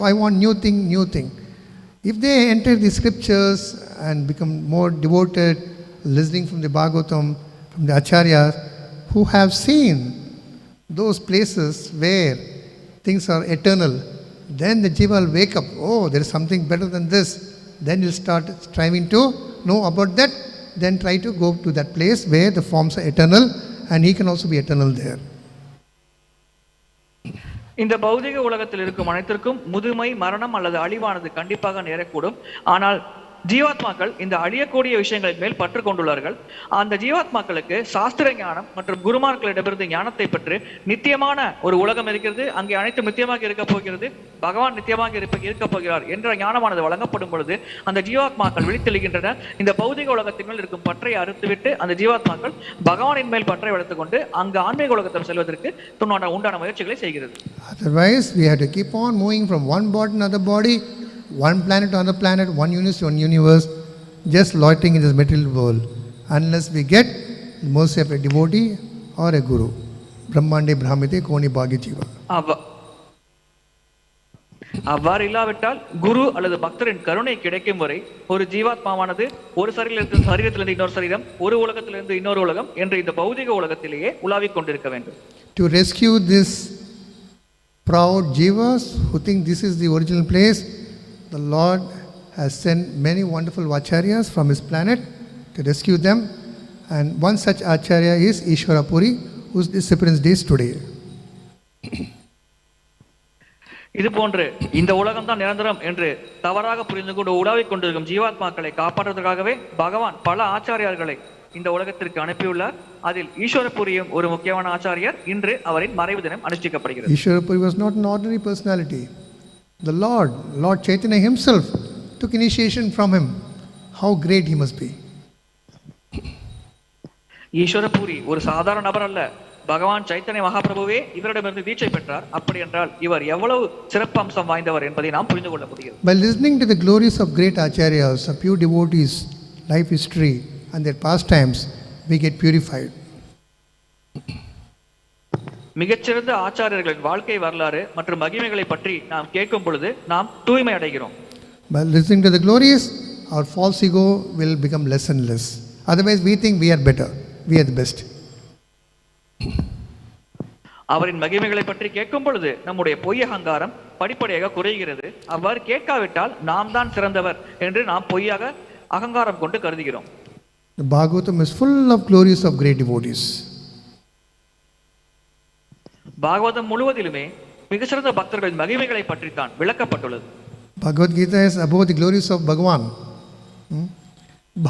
I want new thing. If they enter the scriptures and become more devoted, listening from the Bhagavatam, from the acharyas, who have seen those places where things are eternal, then the jiva will wake up. Oh, there is something better than this. Then he'll start striving to know about that. Then try to go to that place where the forms are eternal, and he can also be eternal there. இந்த பௌதிக உலகத்தில் இருக்கும் அனைத்திற்கும் முதுமை, மரணம் அல்லது அழிவானது கண்டிப்பாக நேரக்கூடும். ஆனால் ஜீவாத்மாக்கள் இந்த அழியக்கூடிய விஷயங்களின் மேல் பற்று கொண்டுள்ளார்கள். அந்த ஜீவாத்மாக்களுக்கு சாஸ்திர ஞானம் மற்றும் குருமார்களிடமிருந்து ஞானத்தை பெற்று நித்தியமான ஒரு உலகம் இருக்கிறது, அங்கே அனைத்தும் நித்தியமாக இருக்க போகிறது, பகவான் நித்தியமாக இருக்க போகிறார் என்ற ஞானமானது வழங்கப்படும் பொழுது அந்த ஜீவாத்மாக்கள் விழித்தெழுகின்றன. இந்த பௌதிக உலகத்தின் மேல் இருக்கும் பற்றை அறுத்துவிட்டு அந்த ஜீவாத்மாக்கள் பகவானின் மேல் பற்றை வளர்த்துக் கொண்டு அங்கு ஆன்மீக உலகத்தில் செல்வதற்கு உண்டான முயற்சிகளை செய்கிறது. Otherwise we have to keep on moving from one body to another body, one planet to another planet, one universe to one universe, just loitering in this material world, unless we get the mercy of a devotee or a guru. Brahmande Brahmite Koni Bhagi Jiva. அவ்வாறு இல்லாவிட்டால் குரு அல்லது பக்தரின் கருணை கிடைக்கும் வரை ஒரு ஜீவாத்மாவானது ஒரு சரீரத்திலிருந்து இன்னொரு சரீரம், ஒரு உலகத்திலிருந்து இன்னொரு உலகம் என்று இந்த பௌதிக உலகத்திலேயே உலாவிக் கொண்டிருக்க வேண்டும். To rescue this proud jivas who think this is the original place, the Lord has sent many wonderful acharyas from his planet to rescue them, and one such acharya is Ishvara Puri, whose disappearance day is today. இது போன்று இந்த உலகம் தான் நிரந்தரம் என்று தவறாக புரிந்து கொண்டு உலாவிக் கொண்டிருக்கும் ஜீவாத்மாக்களை காப்பாற்றுவதற்காகவே பகவான் பல ஆச்சாரியார்களை இந்த உலகத்திற்கு அனுப்பியுள்ளார். அதில் ஈஸ்வரபுரியும் ஒரு முக்கியமான ஆச்சாரியர். இன்று அவரின் மறைவு தினம் அனுஷ்டிக்கப்படுகிறது. Ishwarapuri was not an ordinary personality. The Lord Chaitanya himself took initiation from him. How great he must be. Eswarapuri ஒரு சாதாரண நபர் அல்ல. பகவான் சைத்தன்ய மகாபிரபுவே இவரிடமிருந்து தீட்சை பெற்றார். அப்படி என்றால் இவர் எவ்வளவு சிறப்பம்சம் வாய்ந்தவர் என்பதை நாம் புரிந்து கொள்ள முடிகிறது. By listening to the glories of great acharyas, of pure devotees, life history and their pastimes, we get purified. மிகச்சிறந்த ஆச்சாரியர்களின் வாழ்க்கை வரலாறு மற்றும் மகிமைகளை பற்றி நாம் கேட்கும் பொழுது நாம் தூய்மை அடைகிறோம். By listening to the glories, our false ego will become less and less. Otherwise we think we are better, we are the best. அவரின் மகிமைகளை பற்றி கேட்கும் பொழுது நம்முடைய பொய் அகங்காரம் படிப்படியாக குறைகிறது. அவ்வாறு கேட்காவிட்டால் நாம் தான் சிறந்தவர் என்று நாம் பொய்யாக அகங்காரம் கொண்டு கருதுகிறோம். The Bhagavatam is full of glories of great devotees. Bhagavatam முழுவதிலுமே மிகச்சிறந்த பக்தர்களின் மகிமைகளை பற்றி தான் விளக்கப்பட்டுள்ளது. Bhagavad Gita is about the glories of Bhagavan.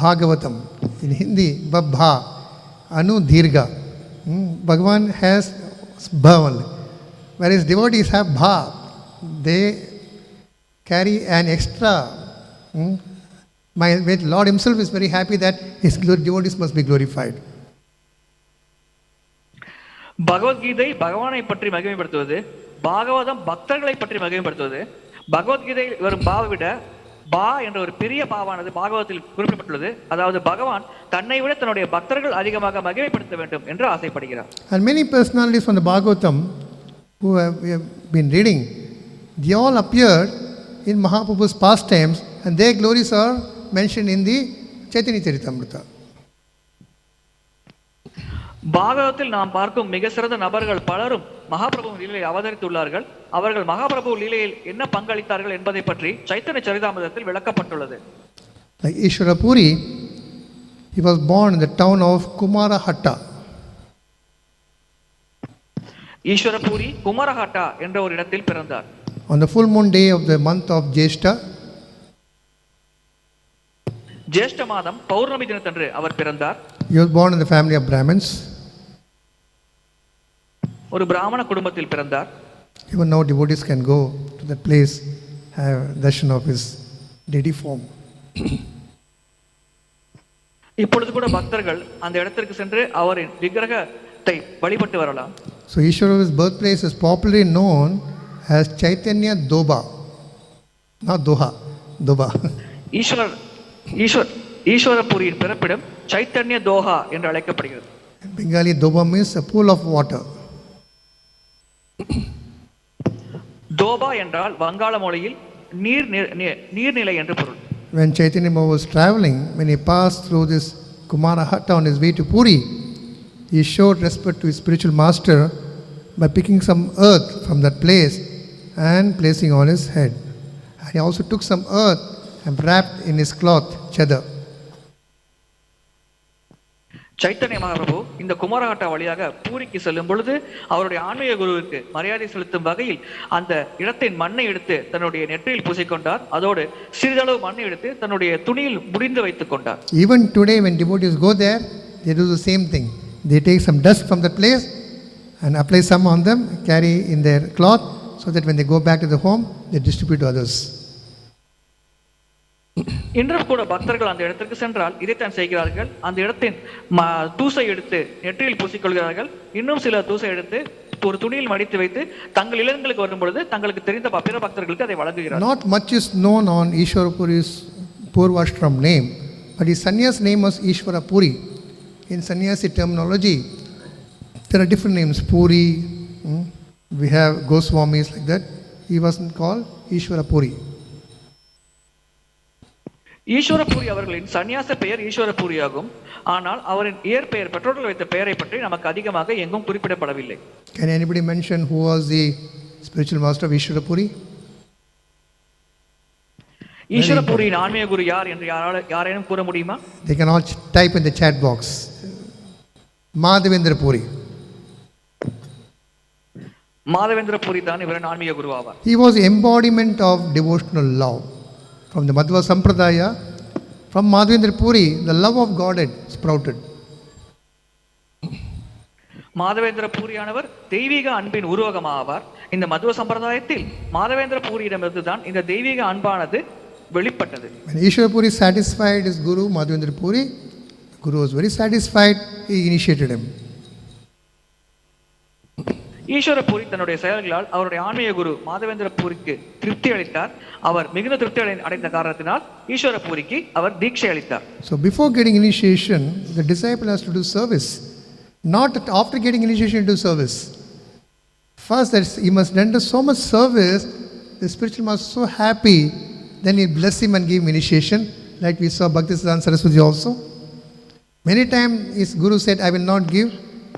Bhagavatam in Hindi, Babha, Anu Dirga. Bhagavan has bhaval, whereas devotees have bha. They carry an extra. My Lord himself is very happy that his devotees must be glorified. Bhagavad Gita பகவானை பற்றி மகிமைப்படுத்துவது, பாகவதம் பக்தர்களை பற்றி மகிமைப்படுத்துவது. பகவத்கீதையில் வரும் பாவை விட பா என்ற ஒரு பெரிய பாவானது பாகவதத்தில் குறிப்பிடப்பட்டுள்ளது. அதாவது பகவான் தன்னை விட தன்னுடைய பக்தர்கள் அதிகமாக மகிமைப்படுத்த வேண்டும் என்று ஆசைப்படுகிறார். And many personalities from the Bhagavatam who we have been reading, they all appeared in Mahaprabhu's pastimes and their glories are mentioned in the Chaitanya Charitamrita. பாகவதத்தில் நாம் பார்க்கும் மிக சிறந்த நபர்கள் பலரும் மகாபிரபு லீலையை அவதரித்துள்ளார்கள். அவர்கள் மகாபிரபு லீலையில் என்ன பங்களித்தார்கள் என்பதை பற்றி சைத்தன்ய சரிதாமிரதத்தில் விளக்கப்பட்டுள்ளது. Like Ishvara Puri, he was born in the town of Kumarahatta. ஈஸ்வரபூரி குமரஹாட்டா என்ற ஒரு இடத்தில் பிறந்தார். On the full moon day of the month of Jyeshtha, ஜேஷ்ட மாதம் பௌர்ணமி தினத்தன்று அவர் பிறந்தார். he was born in the family of Brahmins. ஒரு பிராமண குடும்பத்தில் பிறந்தார். Even now devotees can go to that place, have darshan of his deity form. இப்பொழுது கூட பக்தர்கள் அந்த இடத்திற்கு சென்று அவரின் விக்கிரகத்தை வழிபட்டு வரலாம். So Ishvara's birthplace is popularly known as Chaitanya Doba, not Doha, Doba. ஈஸ்வரபுரியின் பிறப்பிடம் சைத்தன்ய தோஹா என்று அழைக்கப்படுகிறது. In Bengali, Doba means a pool of water. தோபா என்றால் வங்காள மொழியில் நீர்நிலை என்று பொருள். When Chaitanya Mahaprabhu was traveling, when he passed through this Kumarahatta on his way to Puri, he showed respect to his spiritual master by picking some earth from that place and placing on his head. And he also took some earth and wrapped in his cloth, chadar. Chaitanya Mahaprabhu இந்த குமரஹாட்டா வழியாக பூரிக்கு செல்லும் பொழுது அவருடைய ஆன்மீக குருவிற்கு மரியாதை செலுத்தும் வகையில் அந்த இடத்தின் மண்ணை எடுத்து தன்னுடைய நெற்றியில் பூசிக்கொண்டார். அதோடு சிறிதளவு மண்ணை எடுத்து தன்னுடைய துணியில் முடிந்து வைத்துக் கொண்டார். Even today when devotees go there, they do the same thing. They take some dust from that place and apply some on them, carry in their cloth, so that when they go back to the home, they distribute to others. இன்றும் கூட பக்தர்கள் அந்த இடத்திற்கு சென்றால் இதைத்தான் செய்கிறார்கள். அந்த இடத்தின் தூசை எடுத்து நெற்றியில் பூசிக்கொள்கிறார்கள். இன்னும் சில தூசை எடுத்து ஒரு துணியில் மடித்து வைத்து தங்கள் இல்லங்களுக்கு வரும் பொழுது தங்களுக்கு தெரிந்த பிற பக்தர்களுக்கு அதை வழங்குகிறார்கள். Not much is known on Ishwarapuri's Purvashram name, but his sannyas name was Ishwarapuri. In sannyasi terminology, there are different names. Puri, we have Goswamis like that. He wasn't called Ishwarapuri. ஈஸ்வரபூரி அவர்களின் சந்நியாச பெயர் ஈஸ்வரபூரி ஆகும். ஆனால் அவரின் இயற்பெயர் பெற்றோர்கள் வைத்த பெயரை பற்றி நமக்கு அதிகமாக எங்கும் குறிப்பிடப்படவில்லை. Can anybody mention who was the spiritual master of Ishwarapuri? ஈஸ்வரபூரியின் ஆன்மீக குரு யார் என்று யாரேனும் கூற முடியுமா? They can all type in the chat box. Madhavendra Puri. Madhavendra puri தான் இவரின் ஆன்மீக குரு ஆவார். He was the embodiment of devotional love. From the Madhva Sampradaya, from Madhavendra Puri, the love of God had sprouted. Madhavendra பூரியானவர் தெய்வீக அன்பின் உருவகமாவார். இந்த மதுவ சம்பிரதாயத்தில் மாதவேந்திர பூரியிடமிருந்து தான் இந்த தெய்வீக அன்பானது வெளிப்பட்டது. When Ishwarapuri satisfied his guru Madhavendra Puri, the guru was very satisfied. He initiated him. ஈஸ்வரபூரி தன்னுடைய செயல்களால் அவருடைய ஆன்மீக குரு மாதவேந்திர பூரிக்கு திருப்தி அளித்தார். அவர் மிகுந்த திருப்தி அடைந்த காரணத்தினால் ஈஸ்வரபூரிக்கு அவர் தீட்சை அளித்தார். So before getting initiation, the disciple has to do service. Not after getting initiation to service. First, he must render so much service. The spiritual master is so happy. Then he bless him and give him initiation. Like we saw Bhaktisiddhanta Saraswati also. Many times his guru said, I will not give.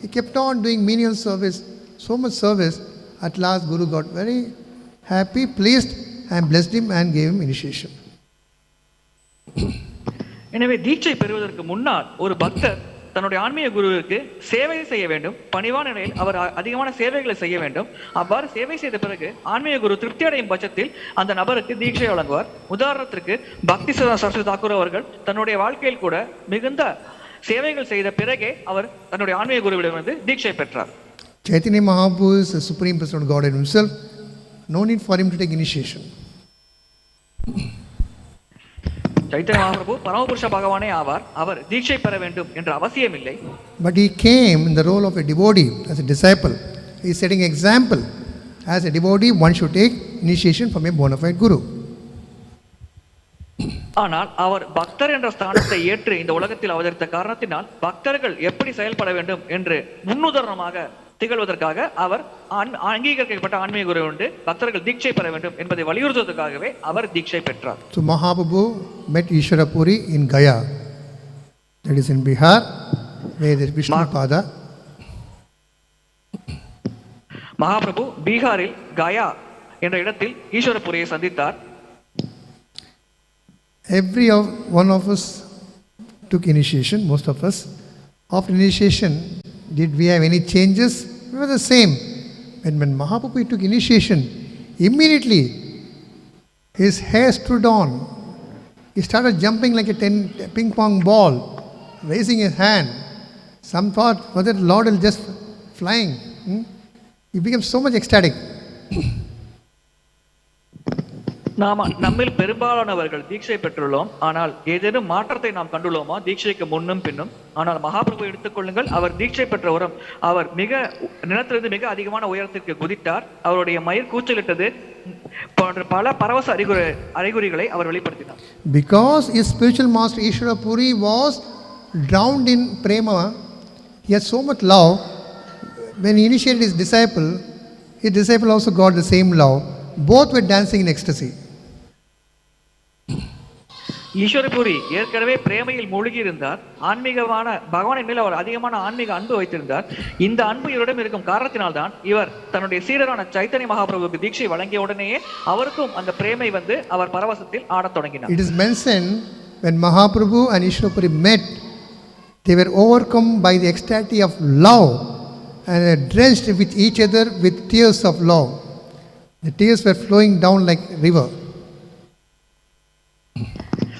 He kept on doing menial service. So much service. At last, Guru got very happy, pleased, and blessed him and gave him initiation. எனவே தீட்சை பெறுவதற்கு முன்னால் ஒரு பக்தர் தன்னுடைய ஆன்மீக குருவிற்கு சேவை செய்ய வேண்டும். பணிவான நிலையில் அவர் அதிகமான சேவைகளை செய்ய வேண்டும். அவ்வாறு சேவை செய்த பிறகு ஆன்மீக குரு திருப்தி அடையும் பட்சத்தில் அந்த நபருக்கு தீட்சை வழங்குவார். உதாரணத்திற்கு பக்திசித்தாந்த சரஸ்வதி தாக்கூர் அவர்கள் தன்னுடைய வாழ்க்கையில் கூட மிகுந்த சேவைகள் செய்த பிறகே அவர் தன்னுடைய ஆன்மீக குருவிடமிருந்து தீட்சை பெற்றார். Chaitanya Mahaprabhu is the Supreme Personality of Godhead himself. No need for him to take initiation. Chaitanya Mahaprabhu பரமபுருஷ பகவானே ஆவார். அவர் தீட்சை பெற வேண்டும் என்ற அவசியம் இல்லை. But he came in the role of a devotee, as a disciple. He is setting example. As a devotee, one should take initiation from a bona fide guru. ஆனால் அவர் பக்தர் என்ற ஸ்தானத்தை ஏற்று இந்த உலகத்தில் அவதரித்த காரணத்தினால் பக்தர்கள் எப்படி செயல்பட வேண்டும் என்று முன்னுதாரணமாக திகழ்வதற்காக அவர் அங்கீகரிக்கப்பட்ட ஆன்மீக குரு உண்டு. பக்தர்கள் தீட்சை பெற வேண்டும் என்பதை வலியுறுத்துவதற்காகவே அவர் தீட்சை பெற்றார். So Mahaprabhu met Ishwarapuri in Gaya. That is in Bihar, where there is Vishnupada. Mahaprabhu பீகாரில் கயா என்ற இடத்தில் ஈஸ்வரபுரியை சந்தித்தார். Every one of us took initiation, most of us. After initiation, did we have any changes? We were the same. When Mahaprabhu took initiation, immediately his hair stood on. He started jumping like a ping pong ball, raising his hand. Some thought, whether the Lord will just flying. He became so much ecstatic. நம்மில் பெரும்பாலானவர்கள் தீட்சை பெற்றுள்ளோம். ஆனால் ஏதேனும் மாற்றத்தை நாம் கண்டுள்ளோமா தீட்சைக்கு முன்னும் பின்னும்? ஆனால் மகாபிரபு எடுத்துக்கொள்ளுங்கள். அவர் தீட்சை பெற்றவரும் அவர் மிக நிலத்திலிருந்து மிக அதிகமான உயரத்திற்கு குதித்தார். அவருடைய மயிர் கூச்சலிட்டது போன்ற பல பரவச அறிகுறிகளை அவர் வெளிப்படுத்தினார். Because his spiritual master Ishwarapuri was drowned in prema, he had so much love. When he initiated his disciple also got the same love. Both were dancing in ecstasy. Eswarapuri ஏற்கனவே பிரேமையில் மூழ்கி இருந்தார். ஆன்மீகமான பகவானின் மேல் அவர் அதிகமான ஆன்மீக அன்பு வைத்திருந்தார். இந்த அன்பு இவரிடம் இருக்கும் காரணத்தினால்தான் இவர் தன்னுடைய சீடரான சைத்தன்ய மகாபிரபுவுக்கு தீட்சை வழங்கிய உடனேயே அவருக்கும் அந்த பிரேமை வந்து அவர் பரவசத்தில் ஆடத் தொடங்கினார். It is mentioned when Mahaprabhu and Ishwarapuri met, they were overcome by the ecstasy of love and drenched with each other with tears of love. The tears were flowing down like river.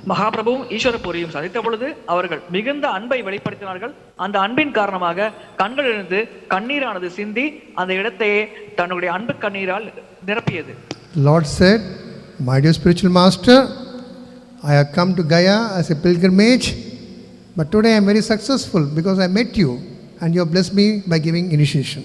மகாபிரபுவும் ஈஸ்வரபுரியும் சந்தித்த பொழுது அவர்கள் மிகுந்த அன்பை வெளிப்படுத்தினார்கள். அந்த அன்பின் காரணமாக கண்களிலிருந்து கண்ணீரானது சிந்தி அந்த இடத்தையே தன்னுடைய அன்பு கண்ணீரால் நிரப்பியது. Lord said, "My dear spiritual master, I have come to Gaya as a pilgrimage, but today I am very successful because I met you and you have blessed me by giving initiation."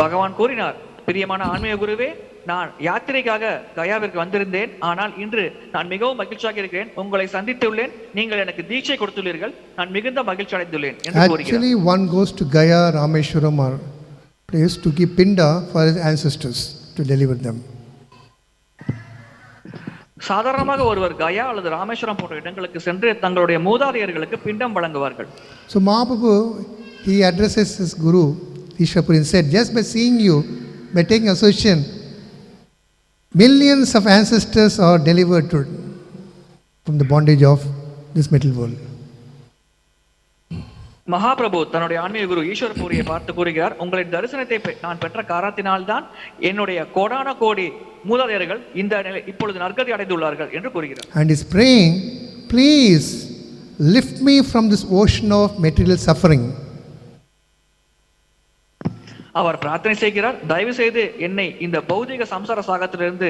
பகவான் கூறினார், பிரியமான ஆன்மீக குருவே, நான் யாத்திரைக்காக கயாவிற்கு வந்திருந்தேன். ஆனால் இன்று நான் மிகவும் மகிழ்ச்சியாக இருக்கிறேன். உங்களை சந்தித்துள்ளேன். நீங்கள் எனக்கு தீட்சை கொடுத்துள்ளீர்கள். நான் மிகுந்த மகிழ்ச்சி அடைந்துள்ளேன் என்று கூறுகிறார். Actually, one goes to Gaya, Rameshwaram or place to give pinda for his ancestors to deliver them. சாதாரணமாக ஒருவர் கயா அல்லது ராமேஸ்வரம் போன்ற இடங்களுக்கு சென்று தங்களுடைய மூதாதையர்களுக்கு பிண்டம் வழங்குவார்கள். So Mahaprabhu, he addresses his guru Ishwapuri and said, just by seeing you, by taking association, millions of ancestors are delivered from the bondage of this metal world. Mahaprabhu தன்னுடைய ஆன்மீக குரு ஈஸ்வரபூரியை பார்த்து கூறுகிறார், உங்களின் தரிசனத்தை நான் பெற்ற காரணத்தினால்தான் என்னுடைய கோடான கோடி மூதாதையர்கள் இந்த இப்பொழுது நற்கதி அடைந்துள்ளார்கள் என்று கூறுகிறார். And is praying, please lift me from this ocean of material suffering. அவர் பிரார்த்தனை செய்கிறார், தயவு செய்து என்னை இந்த பௌதிக சம்சார சாகத்திலிருந்து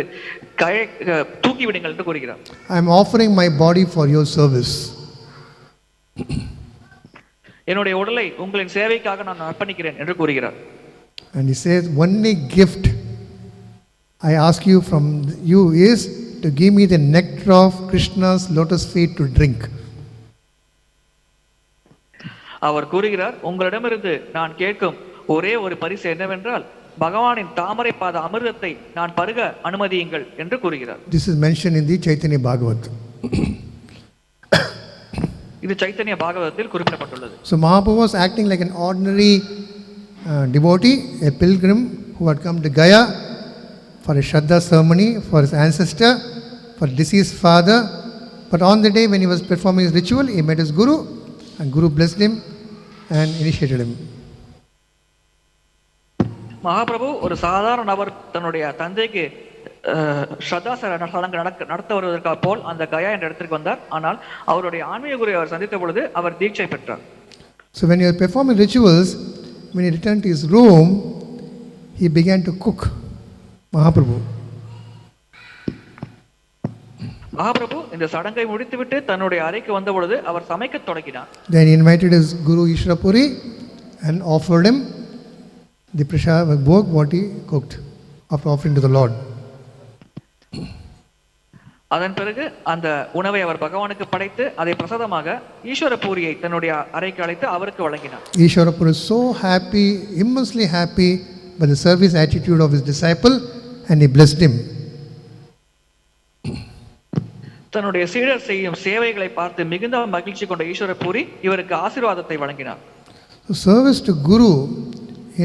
தூக்கி விடுங்கள் என்று கூறுகிறார். I am offering my body for your service. என்னுடைய உடலை உங்களின் சேவைக்காக நான் அர்ப்பணிக்கிறேன் என்று கூறுகிறார். And he says, only gift I ask you from you is to give me the nectar of Krishna's lotus feet to drink. அவர் கூறுகிறார், உங்களிடமிருந்து நான் கேட்கும் ஒரே ஒரு பரிசு என்னவென்றால் பகவானின் தாமரை பாத அமிர்தத்தை நான் பருக அனுமதியுங்கள் என்று கூறுகிறார். This is mentioned in the Chaitanya Bhagavatam. இது சைத்தன்ய பாகவதத்தில் குறிப்பிடப்பட்டுள்ளது. So Mahaprabhu was acting like an ordinary devotee, a pilgrim who had come to Gaya for a Shraddha ceremony for his ancestor, for deceased father. But on the day when he was performing his ritual, he met his guru, and guru blessed him and initiated him. Mahaprabhu ஒரு சாதாரண நபர் தன்னுடைய தந்தைக்கு ஸ்ரத்தா சடங்கு நடத்த வருவதற்காக போல் அந்த கயா என்ற இடத்திற்கு வந்தார். ஆனால் அவருடைய ஆன்மீக குருவை அவர் சந்தித்த பொழுது அவர் தீட்சை பெற்றார். So when he was performing rituals, when he returned to his room, he began to cook. Mahaprabhu. Mahaprabhu இந்த சடங்கை முடித்துவிட்டு தன்னுடைய அறைக்கு வந்த பொழுது அவர் சமைக்க தொடங்கினார். Then he invited his guru Ishwapuri and offered him the prasad bhog what he cooked after offering to the Lord. அதன் பிறகு அந்த உணவை அவர் பகவானுக்கு படைத்து அதை பிரசாதமாக ஈஸ்வரபூரியை தன்னுடைய அறைக்கு அழைத்து அவருக்கு வழங்கினார். Ishwarapuri is so happy, immensely happy by the service attitude of his disciple, and he blessed him. தன்னுடைய சீடர் செய்யும் சேவைகளை பார்த்து மிகுந்த மகிழ்ச்சி கொண்ட ஈஸ்வரபூரி இவருக்கு ஆசீர்வாதத்தை வழங்கினார். So service to Guru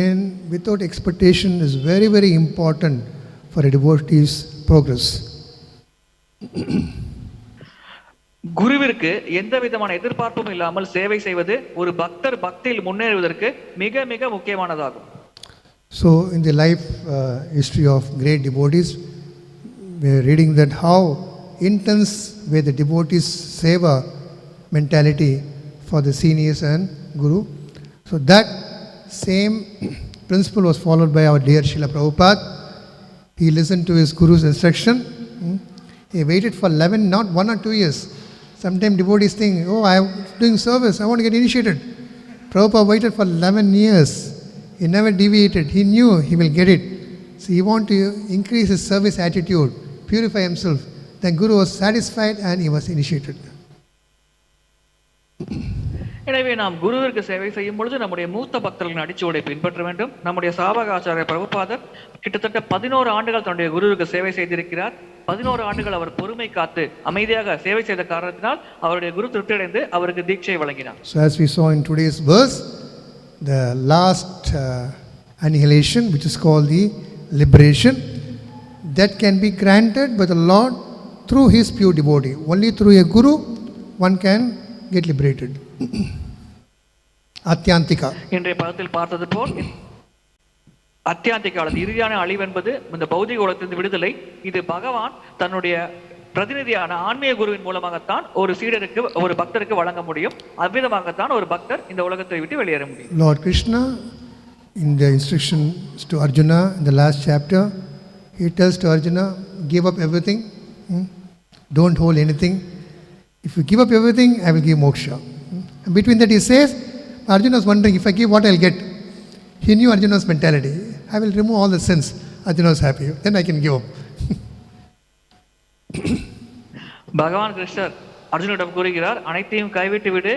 in without expectation is very, very important for a devotee's progress. குருவிற்கு எந்த விதமான எதிர்பார்ப்பும் இல்லாமல் சேவை செய்வது ஒரு பக்தர் பக்தியில் முன்னேறுவதற்கு மிக மிக முக்கியமானதாகும். So in the life history of great devotees, we are reading that how intense were the devotees' seva mentality for the seniors and Guru. So that same principle was followed by our dear Srila Prabhupada. He listened to his Guru's instruction. He waited for 11, not 1 or 2 years. Sometimes devotees think, oh, I am doing service, I want to get initiated. Prabhupada waited for 11 years. He never deviated. He knew he will get it. So he wanted to increase his service attitude, purify himself. Then Guru was satisfied and he was initiated. எனவே நாம் குருவிற்கு சேவை செய்யும் பொழுது நம்முடைய மூத்த பக்தர்களின் அடிச்சுவடை பின்பற்ற வேண்டும். நம்முடைய சாபகாச்சாரிய பிரபுபாதர் கிட்டத்தட்ட 11 ஆண்டுகள் தன்னுடைய குருவிற்கு சேவை செய்திருக்கிறார். 11 ஆண்டுகள் அவர் பொறுமை காத்து அமைதியாக சேவை செய்த காரணத்தினால் அவருடைய குரு திருப்தியடைந்து அவருக்கு தீட்சை வழங்கினார். So as we saw in today's verse, the last annihilation, which is called the liberation, that can be granted by the Lord through his pure devotee. Only through a guru one can get liberated. Atyantika. இன்றைய பதத்தில் பார்த்தது போல் அத்தியாந்திக அல்லது இறுதியான அழிவு என்பது இந்த பௌதிக உலகத்திலிருந்து விடுதலை. இது பகவான் தன்னுடைய பிரதிநிதியான ஆன்மீக குருவின் மூலமாகத்தான் ஒரு சீடருக்கு ஒரு பக்தருக்கு வழங்க முடியும். அவ்விதமாகத்தான் ஒரு பக்தர் இந்த உலகத்தை விட்டு வெளியேற முடியும். Lord Krishna, in the instructions to Arjuna in the last chapter, he tells to Arjuna, give up everything, don't hold anything. If you give up everything, I will give moksha. And between that he says, Arjuna is wondering, if I give, what I will get? He knew Arjuna's mentality. I will remove all the sins. Arjuna is happy. Then I can give up. பகவான் கிருஷ்ணர் அர்ஜுனிடம் கூறுகிறார், அனைத்தையும் கைவிட்டு விடு,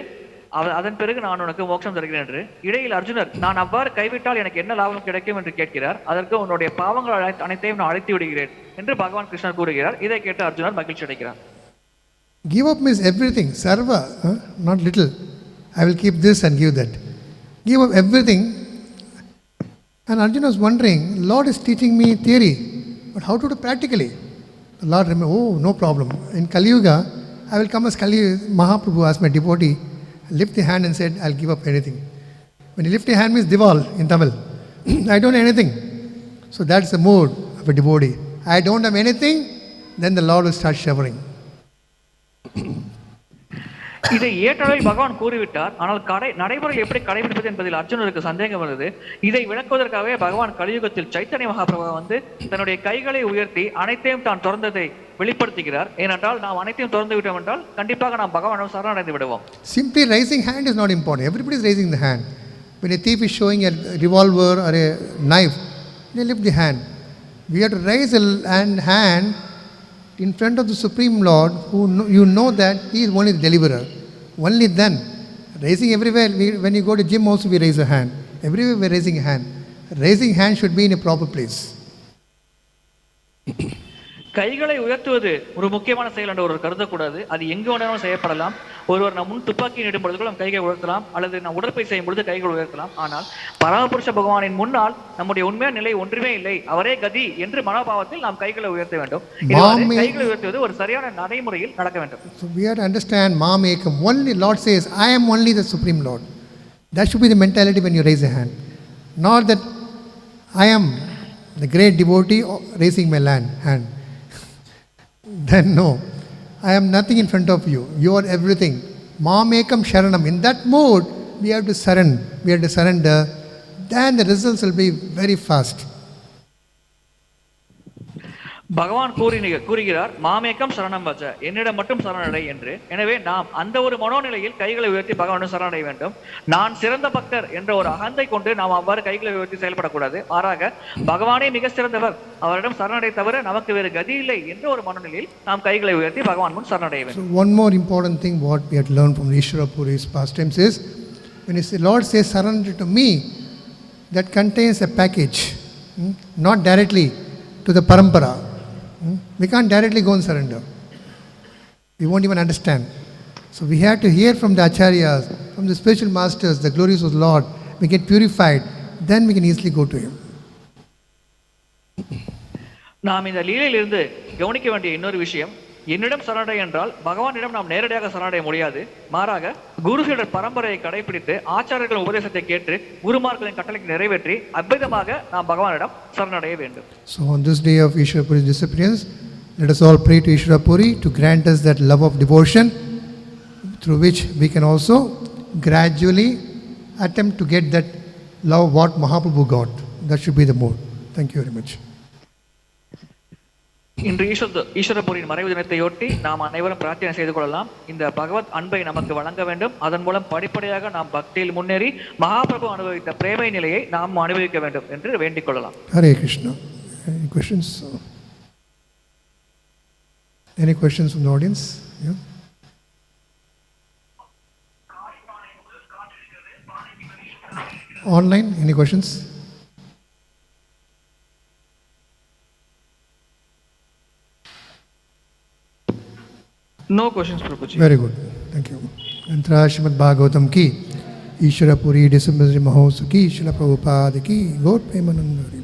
அதன் பிறகு நான் உனக்கு மோட்சம் தருகிறேன் என்று. இடையில் அர்ஜுனர், நான் அவ்வாறு கைவிட்டால் எனக்கு என்ன லாபம் கிடைக்கும் என்று கேட்கிறார். அதற்கு உன்னுடைய பாவங்கள் அனைத்தையும் நான் அழைத்து விடுகிறேன் என்று பகவான் கிருஷ்ணர் கூறுகிறார். இதை கேட்டு அர்ஜுனர் மகிழ்ச்சி அடைகிறார். Give up means everything, sarva, not little. I will keep this and give that. Give up everything. And Arjuna was wondering, Lord is teaching me theory, but how to do practically? The Lord remembered, oh, no problem. In Kali Yuga, I will come as Mahaprabhu asked my devotee, lift the hand and said, I'll give up anything. When you lift the hand means dival in Tamil. I don't have anything. So that's the mood of a devotee. I don't have anything, then the Lord will start shivering. இதை ஏற்றளவில் பகவான் கூறிவிட்டார். ஆனால் நடைமுறையில் எப்படி கடைபிடிப்பது என்பதில் அர்ஜுனருக்கு சந்தேகம் வந்தது. இதை விளக்குவதற்காகவே பகவான் கலியுகத்தில் சைத்தன்ய மகாபிரபு வந்து தன்னுடைய கைகளை உயர்த்தி அனைத்தையும் தான் திறந்ததை வெளிப்படுத்துகிறார். ஏனென்றால் நாம் அனைத்தையும் திறந்து விட்டோம் என்றால் கண்டிப்பாக நாம் பகவானிடம் சரணடைந்து விடுவோம். Simply raising hand is not important. Everybody is raising the hand. When a thief is showing a revolver or a knife, they lift the hand. We have to raise a hand in front of the Supreme Lord, who you know that He is only the deliverer. Only then. Raising everywhere, when you go to gym also we raise a hand. Everywhere we are raising a hand. Raising hand should be in a proper place. கைகளை உயர்த்துவது ஒரு முக்கியமான செயல் என்று ஒரு கருதக்கூடாது. அது எங்கு வேணாலும் செய்யப்படலாம். ஒருவர் நம் முன் துப்பாக்கி நீடும் பொழுது கூட நம் கைகளை உயர்த்தலாம், அல்லது நாம் உடற்பயிற்சி செய்யும் பொழுது கைகள் உயர்த்தலாம். ஆனால் பரமபுருஷ பகவானின் முன்னால் நம்முடைய உண்மையான நிலை ஒன்றுமே இல்லை, அவரே கதி என்று மனோபாவத்தில் நாம் கைகளை உயர்த்த வேண்டும். கைகளை உயர்த்துவது ஒரு சரியான நடைமுறையில் நடக்க வேண்டும். So we have to understand Mamekam. Only Lord says, I am only the Supreme Lord. That should be the mentality when you raise a hand. Not that I am the great devotee raising my hand. Then no, I am nothing in front of you. You are everything. Mamekam Sharanam. In that mood, we have to surrender. We have to surrender. Then the results will be very fast. பகவான் கூறுகிறார், மாமேக்கம் சரணம் வச்ச, என்னிடம் மட்டும் சரணடை என்று. எனவே நாம் அந்த ஒரு மனோநிலையில் கைகளை உயர்த்தி பகவானுடன் சரணடைய வேண்டும். நான் சிறந்த பக்தர் என்ற ஒரு அகந்தை கொண்டு நாம் அவ்வாறு கைகளை உயர்த்தி செயல்படக்கூடாது. மாறாக பகவானே மிக சிறந்தவர், அவரிடம் சரணடை தவிர நமக்கு வேறு கதி இல்லை என்ற ஒரு மனோநிலையில் நாம் கைகளை உயர்த்தி பகவான் முன் சரணடைய வேண்டும். So one more important thing what we have to learn from Ishvara Puri's pastimes is, when the Lord says surrender to me, that contains a package, not directly to the parampara. We can't directly go and surrender. We won't even understand. So we have to hear from the acharyas, from the spiritual masters, the glories of the Lord. We get purified. Then we can easily go to Him. நாம் இந்த லீலையிலிருந்து கவனிக்க வேண்டிய இன்னொரு விஷயம், என்னிடம் சரணடை என்றால் பகவானிடம் நாம் நேரடியாக சரணடைய முடியாது. மாறாக குருசீடர் பரம்பரையை கடைபிடித்து ஆச்சாரியர்களின் உபதேசத்தை கேட்டு குருமார்களின் கட்டளைக்கு நிறைவேற்றி அத்வைதமாக நாம் பகவானிடம் சரணடைய வேண்டும். So on this day of Ishvara Puri's disappearance, let us all pray to Ishvara Puri to grant us that love of devotion through which we can also gradually attempt to get that love what Mahaprabhu got. That should be the mode. Thank you very much. இன்று ஈஸ்வரபுரியின் மறைவு தினத்தையொட்டி நாம் அனைவரும் பிரார்த்தனை செய்து கொள்ளலாம். இந்த பகவத் அன்பை நமக்கு வழங்க வேண்டும். அதன் மூலம் படிப்படியாக நாம் பக்தியில் முன்னேறி மகாபிரபு அனுபவித்த பிரேமை நிலையை நாம் அனுபவிக்க வேண்டும் என்று வேண்டிக் கொள்ளலாம். Hare Krishna. Any questions? Any questions from the audience? Yeah. Online, any questions? No questions, Prabhuji. Very good. Thank you. Mantra Srimad Bhagavatam ki, Ishvara Puri Disappearance Mahotsav ki, Srila Prabhupada ki, God Premanand.